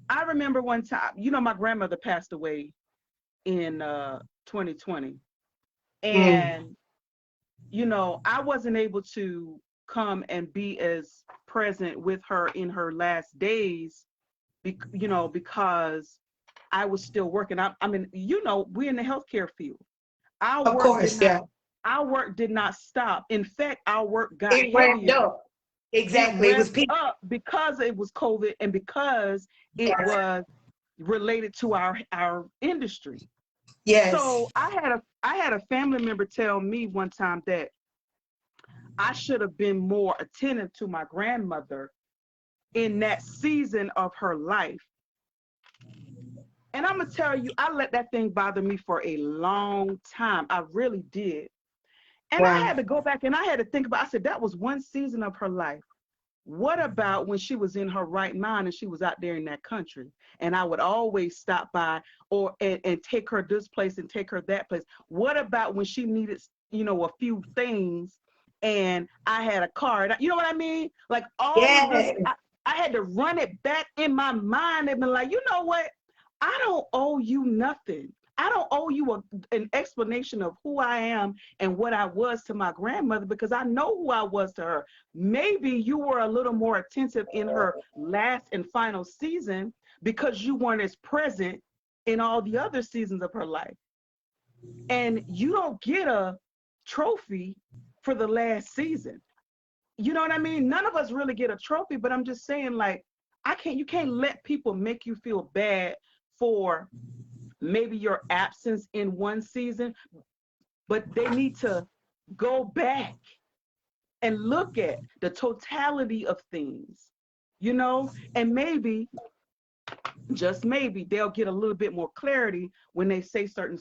I remember one time, you know, my grandmother passed away in 2020. And, you know, I wasn't able to come and be as present with her in her last days, you know, because I was still working. I mean, you know, we're in the healthcare field. Of course, yeah. Our work did not stop. In fact, our work got It ramped heavier. up. Exactly. It It was ramped up because it was COVID and because it was related to our industry. Yes. So I had a family member tell me one time that I should have been more attentive to my grandmother in that season of her life. And I'm gonna tell you, I let that thing bother me for a long time. I really did. And I had to go back and I had to think about, I said, that was one season of her life. What about when she was in her right mind and she was out there in that country? And I would always stop by and take her this place and take her that place. What about when she needed, you know, a few things and I had a car? You know what I mean? Like all of this, I had to run it back in my mind and be like, you know what? I don't owe you nothing. I don't owe you an explanation of who I am and what I was to my grandmother, because I know who I was to her. Maybe you were a little more attentive in her last and final season because you weren't as present in all the other seasons of her life. And you don't get a trophy for the last season. You know what I mean? None of us really get a trophy, but I'm just saying, like, you can't let people make you feel bad for maybe your absence in one season, but they need to go back and look at the totality of things, you know, and maybe, just maybe, they'll get a little bit more clarity when they say certain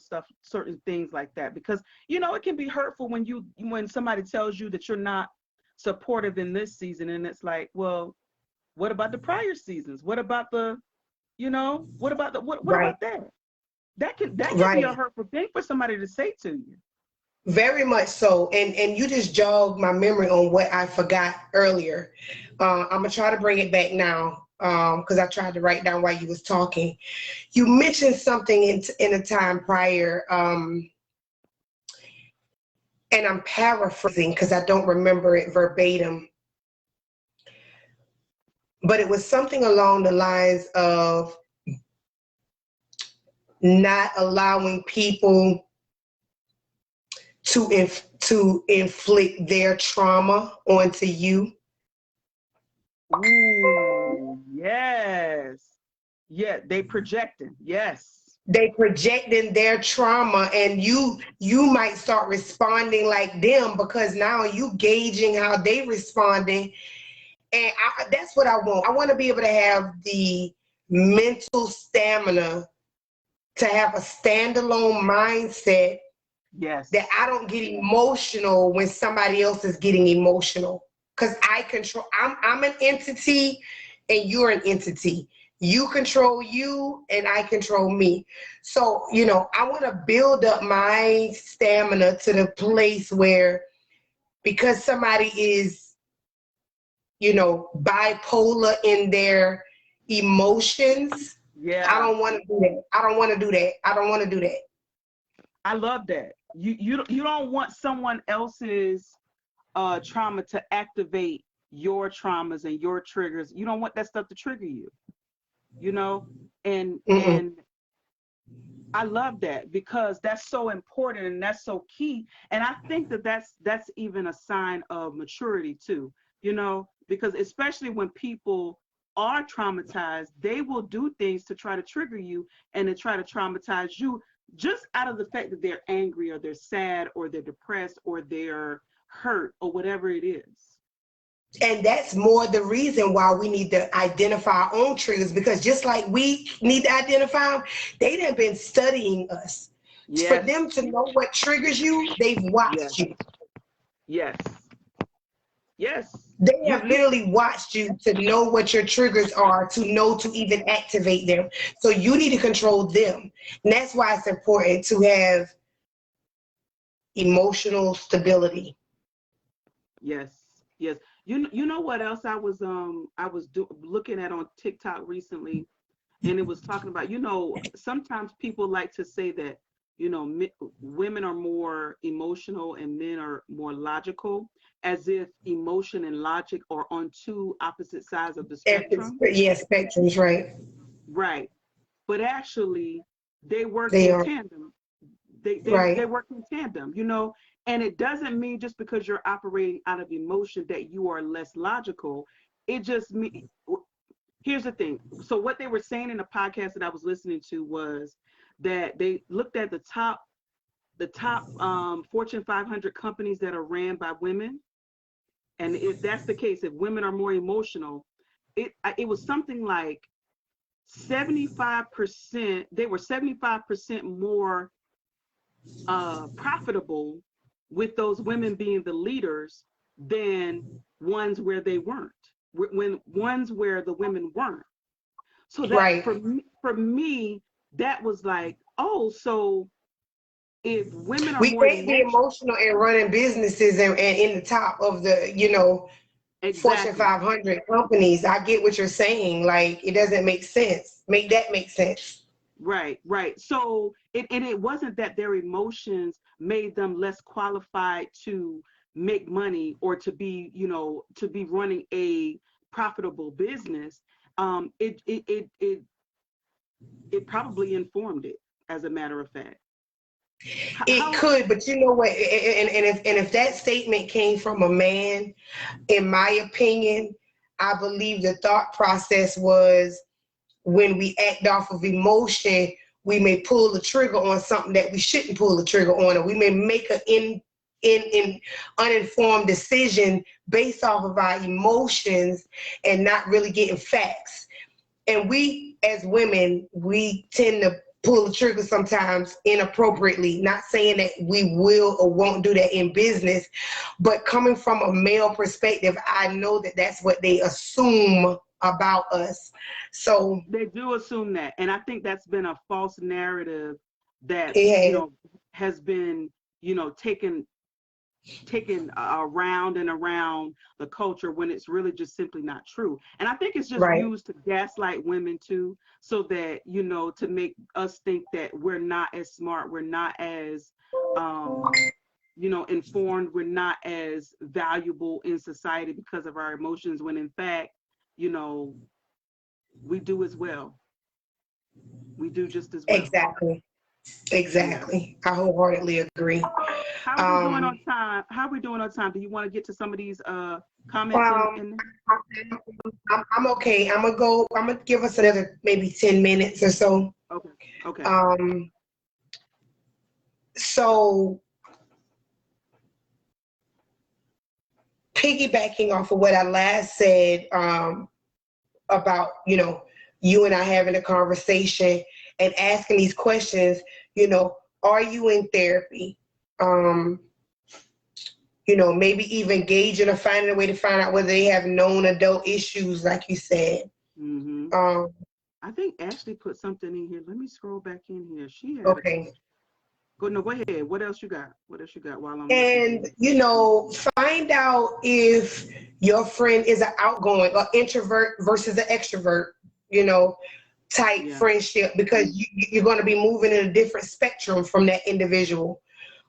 things like that, because, you know, it can be hurtful when somebody tells you that you're not supportive in this season, and it's like, well, what about the prior seasons? What about what about that? That can be a hurtful thing for somebody to say to you. Very much so. And you just jogged my memory on what I forgot earlier. I'm gonna try to bring it back now, because I tried to write down while you was talking. You mentioned something in a time prior, and I'm paraphrasing because I don't remember it verbatim, but it was something along the lines of not allowing people to inflict their trauma onto you. Ooh, yes. Yeah, they projecting. Yes. They projecting their trauma, and you might start responding like them because now you gauging how they responding. And that's what I want. I want to be able to have the mental stamina to have a standalone mindset. Yes. That I don't get emotional when somebody else is getting emotional, because I'm an entity and you're an entity. You control you and I control me. So, you know, I want to build up my stamina to the place where, because somebody is, you know, bipolar in their emotions, I don't want to do that. I don't want to do that. I don't want to do that. I love that. You don't want someone else's trauma to activate your traumas and your triggers. You don't want that stuff to trigger you, you know? And Mm-mm. and I love that because that's so important and that's so key. And I think that that's even a sign of maturity too, you know, because especially when people are traumatized, they will do things to try to trigger you and to try to traumatize you just out of the fact that they're angry or they're sad or they're depressed or they're hurt or whatever it is. And that's more the reason why we need to identify our own triggers, because just like we need to identify them, they have been studying us. For Yes, them to know what triggers you, they've yes, watched you. yes, yes. They You have you literally watched you to know what your triggers are, to know to even activate them. So you need to control them. And that's why it's important to have emotional stability. Yes, yes. You know what else looking at on TikTok recently, and it was talking about, sometimes people like to say that, women are more emotional and men are more logical, as if emotion and logic are on two opposite sides of the spectrum. Yeah, spectrums, right? Right. But actually they work They in are, tandem. They right. work in tandem, you know, and it doesn't mean just because you're operating out of emotion that you are less logical. It just me Here's the thing. So what they were saying in the podcast that I was listening to was that they looked at the top Fortune 500 companies that are ran by women, and if that's the case, if women are more emotional, it was something like 75%. They were 75% more profitable with those women being the leaders than ones where they weren't, when ones where the women weren't. So that Right. for me, that was like, oh, so if women are We more can't be emotional, emotional and running businesses and in the top of the, Fortune exactly. 500 companies. I get what you're saying. Like, it doesn't make sense. Make that make sense. Right, right. So it wasn't that their emotions made them less qualified to make money or to be, to be running a profitable business. It probably informed it, as a matter of fact. It How could, but you know what? And if that statement came from a man, in my opinion, I believe the thought process was, when we act off of emotion, we may pull the trigger on something that we shouldn't pull the trigger on, or we may make an in uninformed decision based off of our emotions and not really getting facts. And we as women, we tend to pull the trigger sometimes inappropriately. Not saying that we will or won't do that in business, but coming from a male perspective, I know that that's what they assume about us. So they do assume that, and I think that's been a false narrative that, it has been, taken around and around the culture when it's really just simply not true. And I think it's just right, used to gaslight women too, so that, to make us think that we're not as smart, we're not as, informed, we're not as valuable in society because of our emotions, when in fact, you know, we do as well. We do just as well. exactly, Yeah. exactly. I wholeheartedly agree. How are we doing on Um, time? How are we doing on time? Do you want to get to some of these comments um, in I'm okay. I'm gonna go. I'm gonna give us another maybe 10 minutes or so. Okay. Okay. Um, so piggybacking off of what I last said, about, you and I having a conversation and asking these questions, are you in therapy? Um, maybe even gauging or finding a way to find out whether they have known adult issues, like you said. Mm-hmm. Um, I think Ashley put something in here. Let me scroll back in here. She had a okay. go. No, go ahead. What else you got? What else you got while I'm looking And, through? find out if your friend is an outgoing or introvert versus an extrovert, you know, type Yeah. friendship, because you're going to be moving in a different spectrum from that individual.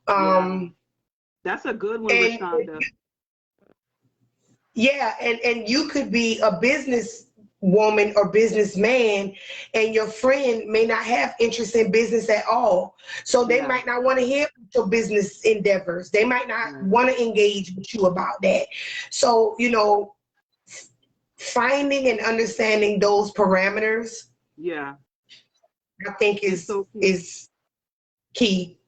Yeah. Um, That's a good one, and Rashonda. Yeah, and you could be a business woman or businessman, and your friend may not have interest in business at all. So they Yeah. might not want to hear your business endeavors. They might not Right. want to engage with you about that. So, finding and understanding those parameters, Yeah. I think It's is so key. is key.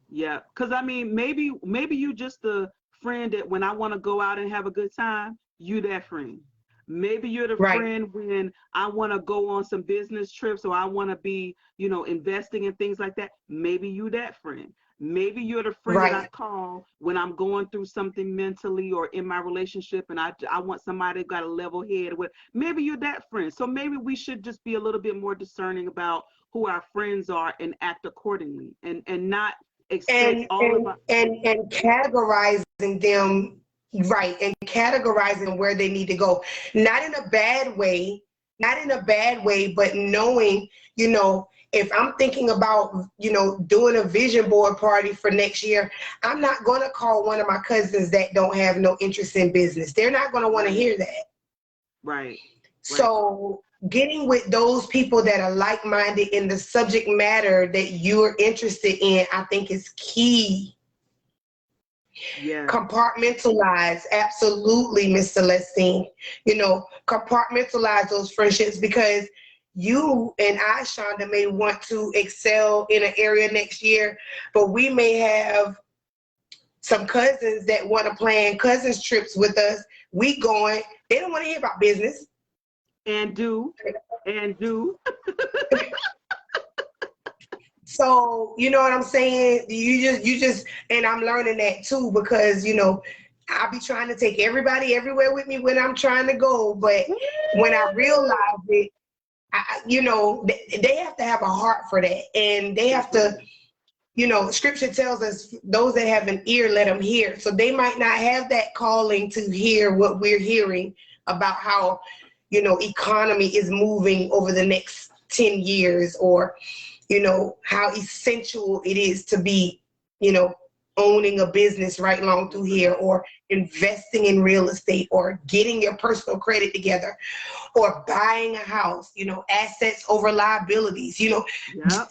Yeah. Cause I mean, maybe you just the friend that when I want to go out and have a good time, you that friend. Maybe you're the Right. friend when I want to go on some business trips or I want to be, investing in things like that. Maybe you that friend. Maybe you're the friend that I Right. call when I'm going through something mentally or in my relationship and I want somebody who got a level head with. Maybe you're that friend. So maybe we should just be a little bit more discerning about who our friends are and act accordingly and not expect and all of and our and categorizing them, right, and categorizing them where they need to go, not in a bad way, but knowing, if I'm thinking about, doing a vision board party for next year, I'm not going to call one of my cousins that don't have no interest in business. They're not going to want to right, hear that. right, right. So getting with those people that are like-minded in the subject matter that you're interested in, I think is key. Yes. Compartmentalize, absolutely, Miss Celestine. Compartmentalize those friendships, because you and I, Shonda, may want to excel in an area next year, but we may have some cousins that want to plan cousins trips with us. We going, they don't want to hear about business. And do and do. So, you know what I'm saying? You just, and I'm learning that too, because, I be trying to take everybody everywhere with me when I'm trying to go. But when I realize it, they have to have a heart for that. And they have to, scripture tells us those that have an ear, let them hear. So they might not have that calling to hear what we're hearing about how, economy is moving over the next 10 years, or how essential it is to be, owning a business right along through here, or investing in real estate, or getting your personal credit together, or buying a house, assets over liabilities, Yep. Yep.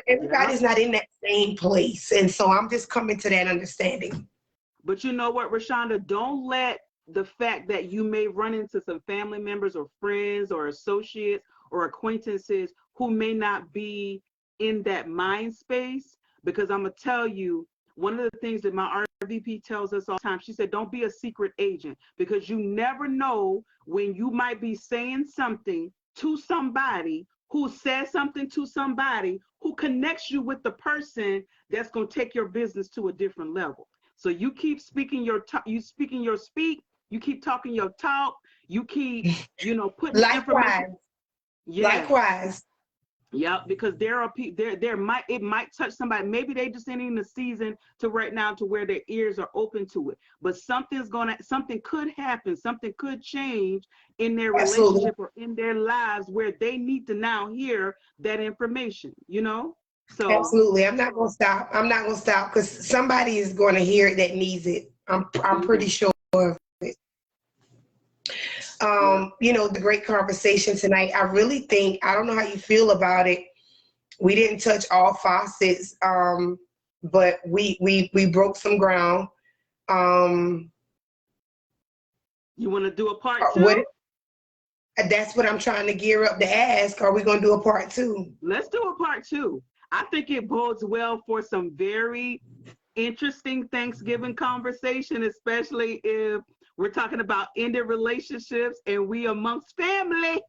everybody's not in that same place. And so I'm just coming to that understanding. But you know what, Rashonda, don't let the fact that you may run into some family members or friends or associates or acquaintances who may not be in that mind space, because I'm going to tell you, one of the things that my RVP tells us all the time, she said, don't be a secret agent, because you never know when you might be saying something to somebody who says something to somebody who connects you with the person that's going to take your business to a different level. So you keep speaking you speaking your speak, you keep talking your talk, you keep, putting the information. Likewise, Yeah. likewise. Yeah, because there are people it might touch somebody. Maybe they just ain't in the season to right now to where their ears are open to it. But something could happen, something could change in their Absolutely. relationship or in their lives where they need to now hear that information. So Absolutely. I'm not gonna stop because somebody is going to hear it that needs it. I'm pretty mhm, sure of it. yeah. The great conversation tonight. I really think, I don't know how you feel about it. We didn't touch all faucets, but we broke some ground. Um, You want to do a part what two? That's what I'm trying to gear up to ask. Are we going to do a part two? Let's do a part two. I think it bodes well for some very interesting Thanksgiving conversation, especially if we're talking about ended relationships and we amongst family.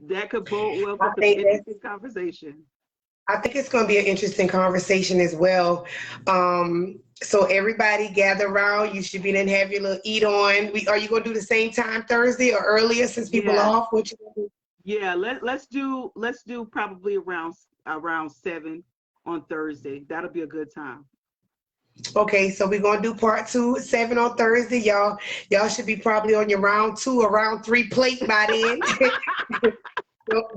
That could bode well I for some think interesting that's conversation. I think it's going to be an interesting conversation as well. So everybody gather around. You should be then have your little eat on. Are you going to do the same time Thursday or earlier since people are Yeah, off? What you gonna do? yeah. Let's do probably around 7 on Thursday. That'll be a good time. Okay, so we're gonna do part two at 7 on Thursday. Y'all should be probably on your round 2 or round 3 plate by then.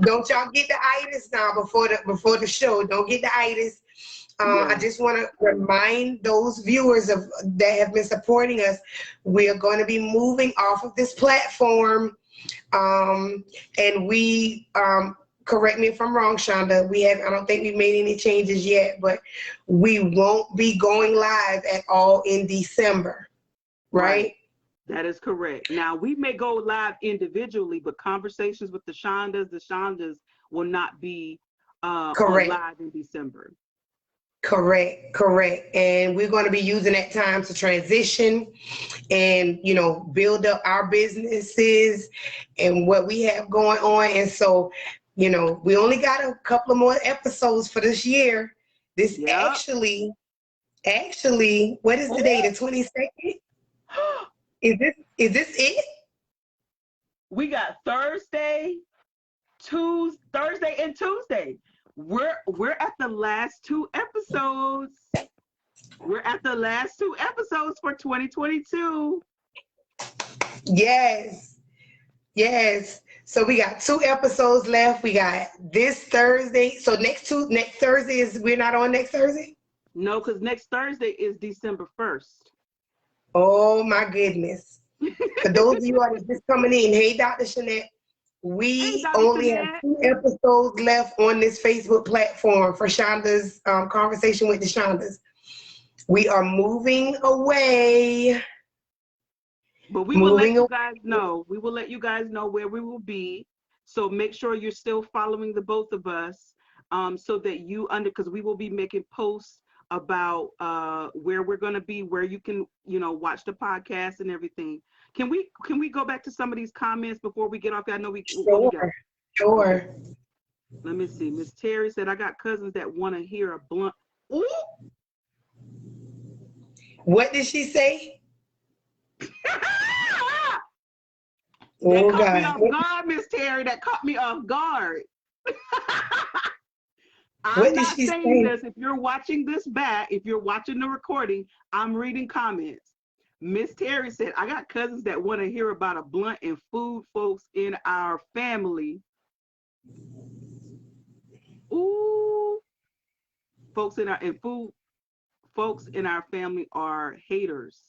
Don't y'all get the itis now before the show. Don't get the itis. I just want to remind those viewers of that have been supporting us. We are going to be moving off of this platform, and we correct me if I'm wrong, Shonda. I don't think we've made any changes yet, but we won't be going live at all in December, right? That is correct. Now we may go live individually, but conversations with the Shondas will not be on live in December. Correct. And we're going to be using that time to transition and, build up our businesses and what we have going on. And so, we only got a couple of more episodes for this year. This actually, what is the day? The 22nd? Is this it? We got Thursday and Tuesday. We're at the last two episodes. We're at the last two episodes for 2022. Yes. So we got 2 episodes left. We got this Thursday. So next Thursday we're not on next Thursday? No, because next Thursday is December 1st. Oh my goodness. For those of you who are just coming in, hey, Dr. Shanette, we only have 2 episodes left on this Facebook platform for Shonda's Conversation with the Shondas. We are moving away. But we will let you guys know. We will let you guys know where we will be. So make sure you're still following the both of us, so that because we will be making posts about where we're going to be, where you can, watch the podcast and everything. Can we go back to some of these comments before we get off? I know Sure. Let me see. Miss Terry said, I got cousins that want to hear a blunt. Ooh. What did she say? That caught me off guard, Miss Terry. That caught me off guard. I'm not saying this. If you're watching this back, if you're watching the recording, I'm reading comments. Miss Terry said, I got cousins that want to hear about a blunt and food folks in our family. Ooh. Folks in our family are haters.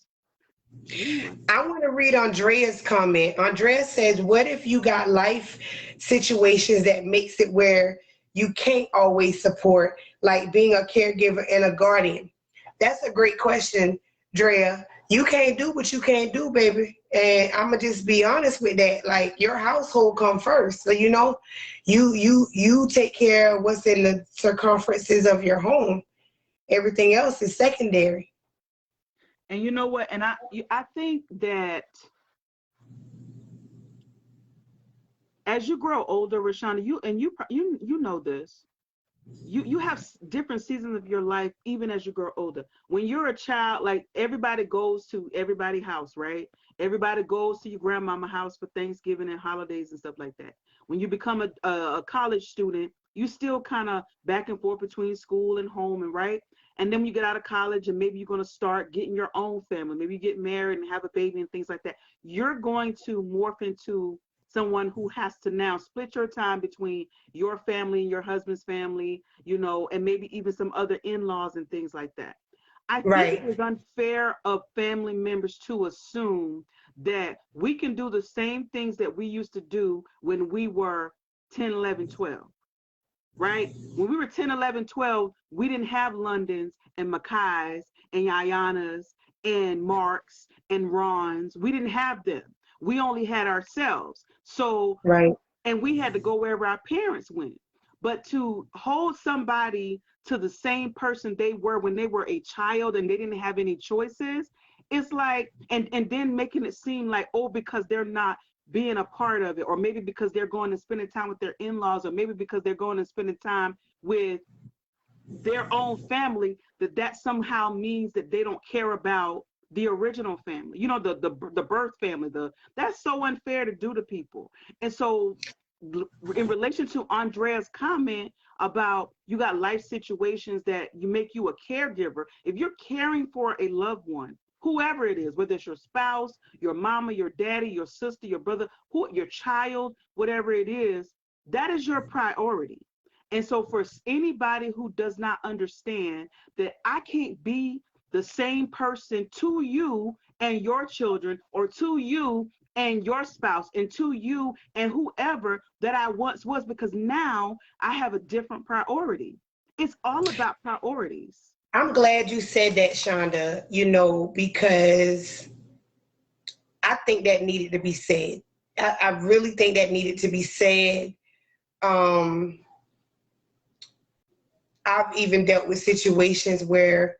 I want to read Andrea's comment. Andrea says, what if you got life situations that makes it where you can't always support, like being a caregiver and a guardian? That's a great question, Drea. You can't do what you can't do, baby. And I'm gonna just be honest with that. Like, your household come first. So, you take care of what's in the circumferences of your home. Everything else is secondary. And you know what? And I think that as you grow older, Rashonda, you know this. You have different seasons of your life, even as you grow older. When you're a child, like, everybody goes to everybody's house, right? Everybody goes to your grandmama's house for Thanksgiving and holidays and stuff like that. When you become a college student, you still kind of back and forth between school and home, and right? And then when you get out of college and maybe you're going to start getting your own family, maybe you get married and have a baby and things like that, you're going to morph into someone who has to now split your time between your family and your husband's family, and maybe even some other in-laws and things like that. I think it is unfair of family members to assume that we can do the same things that we used to do when we were 10, 11, 12. Right? When we were 10, 11, 12, we didn't have Londons and Mackays and Yayanas and Marks and Rons. We didn't have them. We only had ourselves. So, and we had to go wherever our parents went. But to hold somebody to the same person they were when they were a child and they didn't have any choices, it's like, and then making it seem like, oh, because they're not being a part of it, or maybe because they're going and spending time with their in-laws, or maybe because they're going and spending time with their own family, that somehow means that they don't care about the original family, the birth family. That's so unfair to do to people. And so in relation to Andrea's comment about you got life situations that make you a caregiver, if you're caring for a loved one, whoever it is, whether it's your spouse, your mama, your daddy, your sister, your brother, your child, whatever it is, that is your priority. And so for anybody who does not understand that I can't be the same person to you and your children, or to you and your spouse, and to you and whoever that I once was, because now I have a different priority. It's all about priorities. I'm glad you said that, Shonda, because I think that needed to be said. I really think that needed to be said. I've even dealt with situations where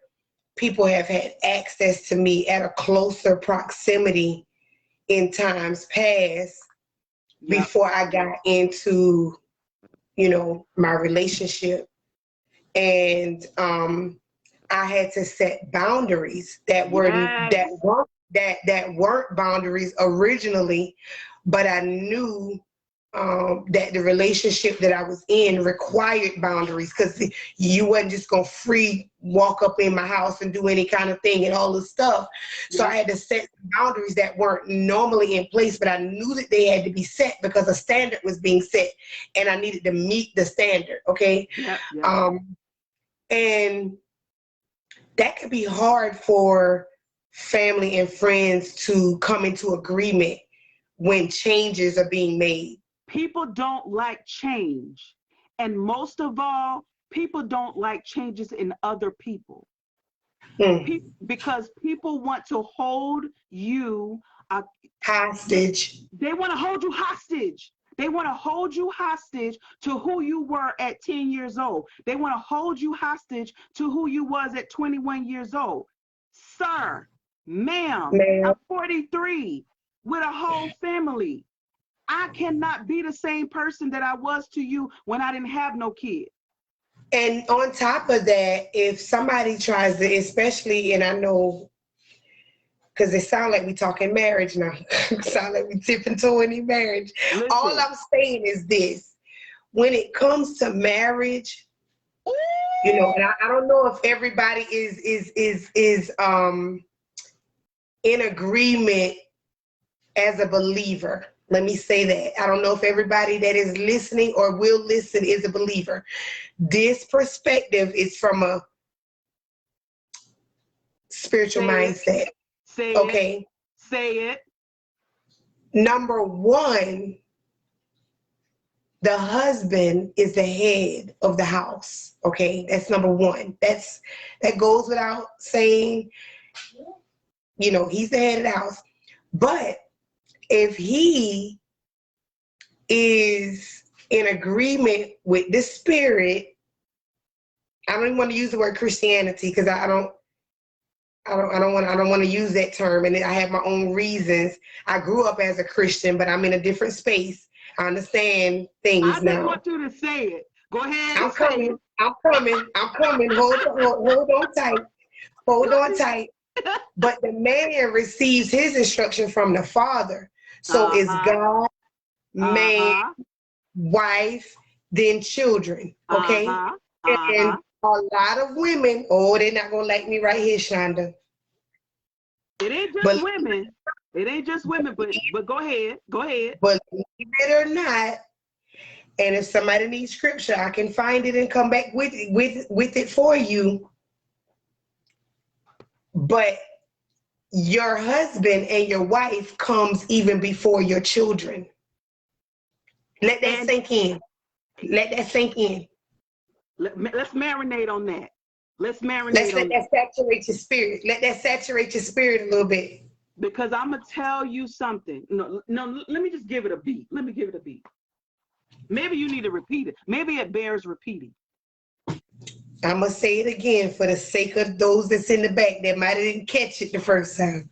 people have had access to me at a closer proximity in times past before I got into, my relationship. And I had to set boundaries that weren't boundaries originally, but I knew that the relationship that I was in required boundaries, because you wasn't just gonna free walk up in my house and do any kind of thing and all this stuff. So I had to set boundaries that weren't normally in place, but I knew that they had to be set because a standard was being set and I needed to meet the standard. Okay. And that could be hard for family and friends to come into agreement when changes are being made. People don't like change. And most of all, people don't like changes in other people. Because people want to hold you hostage. They want to hold you hostage. They want to hold you hostage to who you were at 10 years old. They want to hold you hostage to who you was at 21 years old. Sir, ma'am, I'm 43 with a whole family. I cannot be the same person that I was to you when I didn't have no kid. And on top of that, if somebody tries to, especially, and I know, because it sounds like we talking marriage now. It sounds like we tipping to any marriage. Listen. All I'm saying is this: when it comes to marriage, and I don't know if everybody is in agreement as a believer. Let me say that. I don't know if everybody that is listening or will listen is a believer. This perspective is from a spiritual mindset. Say it. Number one, the husband is the head of the house. Okay, that's number one. That goes without saying. He's the head of the house. But if he is in agreement with the spirit, I don't even want to use the word Christianity because I don't want to use that term, and I have my own reasons. I grew up as a Christian, but I'm in a different space. I understand things now. I just want you to say it. Go ahead. I'm coming. Hold on tight. Hold on tight. But the man receives his instruction from the Father. So it's God, man, wife, then children. Okay? And a lot of women, they're not going to like me right here, Shonda. It ain't just women. It ain't just women, but go ahead. Go ahead. But believe it or not, and if somebody needs scripture, I can find it and come back with it for you. But your husband and your wife comes even before your children. Let that sink in. Let that sink in. Let's marinate on that. Let that saturate your spirit. Let that saturate your spirit a little bit. Because I'm going to tell you something. No, let me just give it a beat. Let me give it a beat. Maybe you need to repeat it. Maybe it bears repeating. I'm going to say it again for the sake of those that's in the back that might have didn't catch it the first time.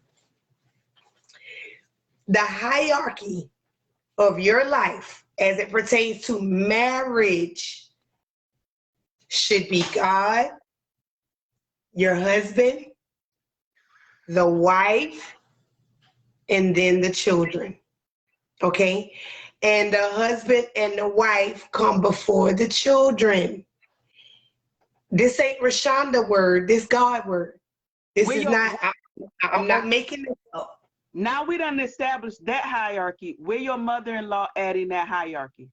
The hierarchy of your life as it pertains to marriage should be God, your husband, the wife, and then the children. Okay? And the husband and the wife come before the children. This ain't Rashonda word, this God word. This is not, I'm not making this up. Now we done established that hierarchy. Where your mother-in-law at in that hierarchy?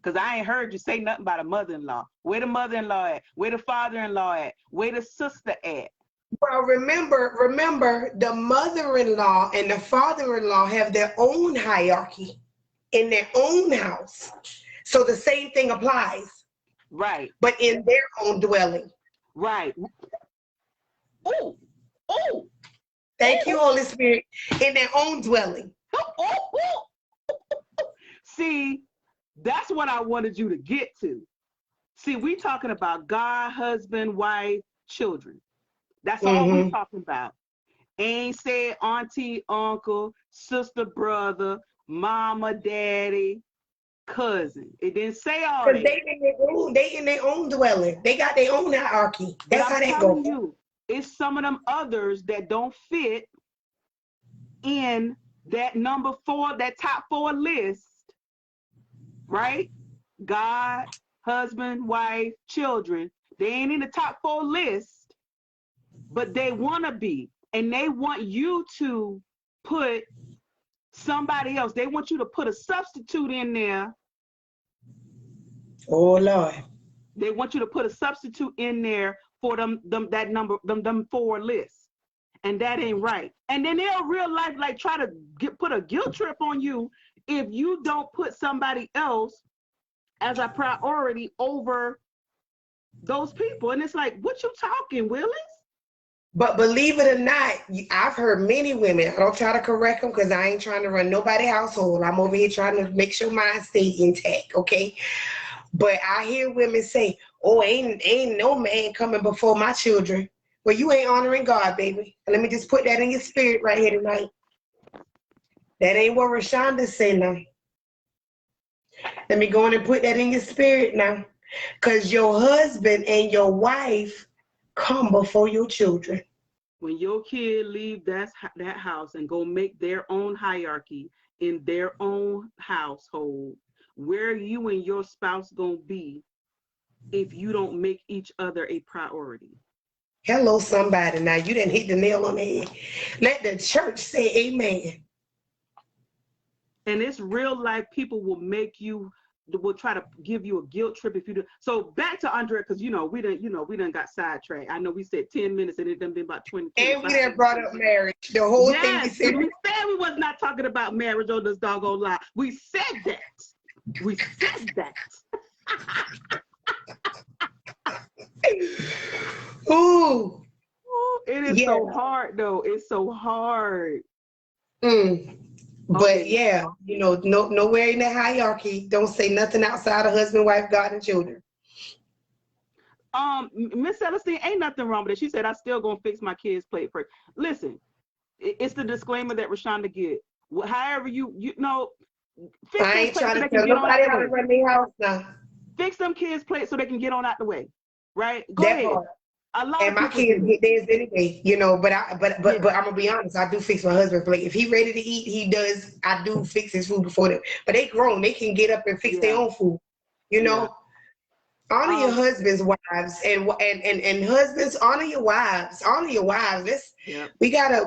Because I ain't heard you say nothing about a mother-in-law. Where the mother-in-law at? Where the father-in-law at? Where the sister at? Well, remember, the mother-in-law and the father-in-law have their own hierarchy in their own house. So the same thing applies. Right. But in their own dwelling. Right. Oh, oh. Thank you, Holy Spirit. In their own dwelling. See, that's what I wanted you to get to. See, we talking about God, husband, wife, children. That's all we talking about. Ain't said auntie, uncle, sister, brother, mama, daddy, cousin. It didn't say all that. They in their own dwelling. They got their own hierarchy. That's how that goes. You, it's some of them others that don't fit in that number 4, that top 4 list, right? God, husband, wife, children. They ain't in the top 4 list, but they want to be. And they want you to put somebody else. They want you to put a substitute in there. Oh, Lord. They want you to put a substitute in there for them 4 lists. And that ain't right. And then they'll real life like try to put a guilt trip on you if you don't put somebody else as a priority over those people. And it's like, what you talking, Willis? But believe it or not, I've heard many women, I don't try to correct them because I ain't trying to run nobody's household. I'm over here trying to make sure mine stays intact, okay? But I hear women say, oh, ain't no man coming before my children. Well, you ain't honoring God, baby. And let me just put that in your spirit right here tonight. That ain't what Rashonda said now. Let me go in and put that in your spirit now. Because your husband and your wife come before your children. When your kid leave that house and go make their own hierarchy in their own household, where you and your spouse gonna be if you don't make each other a priority? Hello, somebody. Now, you didn't hit the nail on the head. Let the church say amen. And it's real life. People will try to give you a guilt trip if you do. So back to Andrea, because we done got sidetracked. I know we said 10 minutes and it done been about 20. And we done brought up marriage. The whole thing we said. We said we was not talking about marriage on this doggone lie. We said that. We said that. Ooh. It is so hard though. It's so hard. But yeah, nowhere in the hierarchy, don't say nothing outside of husband, wife, God, and children. Miss Celestine, ain't nothing wrong with it. She said, I still gonna fix my kids' plate first. Listen, it's the disclaimer that Rashonda get. However you know, fix I ain't trying so to tell nobody how to run their house now. Fix them kids' plates so they can get on out the way. Right? Go ahead. Part. And my kids get theirs anyway, but I'm gonna be honest, I do fix my husband's plate. If he ready to eat, he does. I do fix his food before them. But they grown, they can get up and fix their own food. Honor your husband's wives and husbands, honor your wives. Honor your wives. We gotta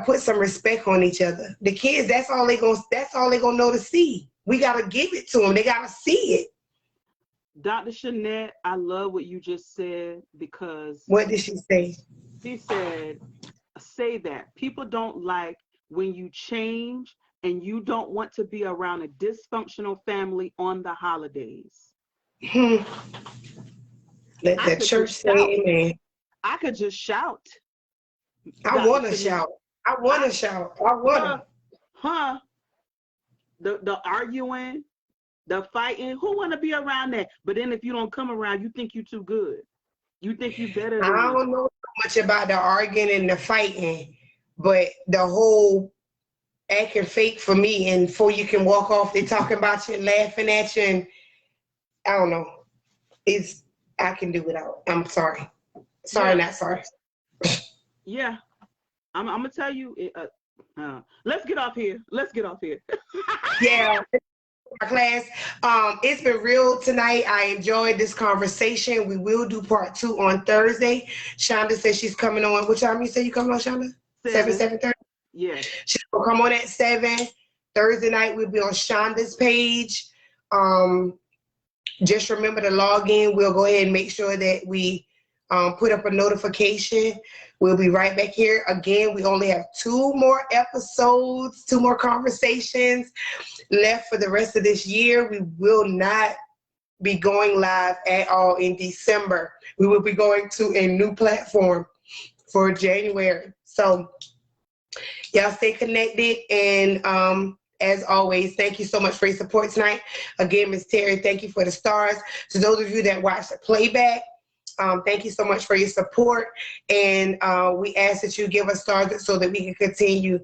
put some respect on each other. The kids, that's all they gonna know to see. We gotta give it to them. They gotta see it. Dr. Shanette, I love what you just said because... What did she say? She said, say that. People don't like when you change and you don't want to be around a dysfunctional family on the holidays. Let the church say amen. I could just shout. I want to shout. I want to shout. I want to. The arguing, the fighting, who want to be around that? But then if you don't come around, you think you too good. You think you better than I don't know much about the arguing and the fighting, but the whole acting fake for me, and before you can walk off, they talking about you and laughing at you, and I don't know. I can do without. I'm sorry. Not sorry. Yeah. I'm going to tell you, let's get off here. Yeah. Class, it's been real tonight. I enjoyed this conversation. We will do part 2 on Thursday. Shonda says she's coming on. What time you say you coming on, Shonda? 7:30? Yeah. She's gonna come on at 7. Thursday night, we'll be on Shonda's page. Just remember to log in. We'll go ahead and make sure that we put up a notification. We'll be right back here. Again, we only have 2 more episodes, 2 more conversations left for the rest of this year. We will not be going live at all in December. We will be going to a new platform for January. So y'all stay connected, and as always, thank you so much for your support tonight. Again, Ms. Terry, thank you for the stars. To those of you that watch the playback, thank you so much for your support, and we ask that you give us stars so that we can continue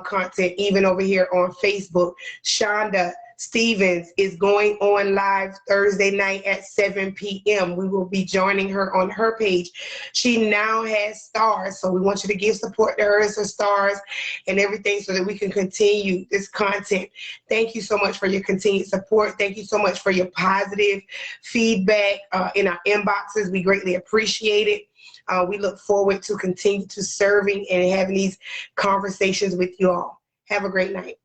content even over here on Facebook. Shonda Stevens is going on live Thursday night at 7 p.m. We will be joining her on her page. She now has stars, so we want you to give support to her and some stars and everything so that we can continue this content. Thank you so much for your continued support. Thank you so much for your positive feedback in our inboxes. We greatly appreciate it. We look forward to continue to serving and having these conversations with you all. Have a great night.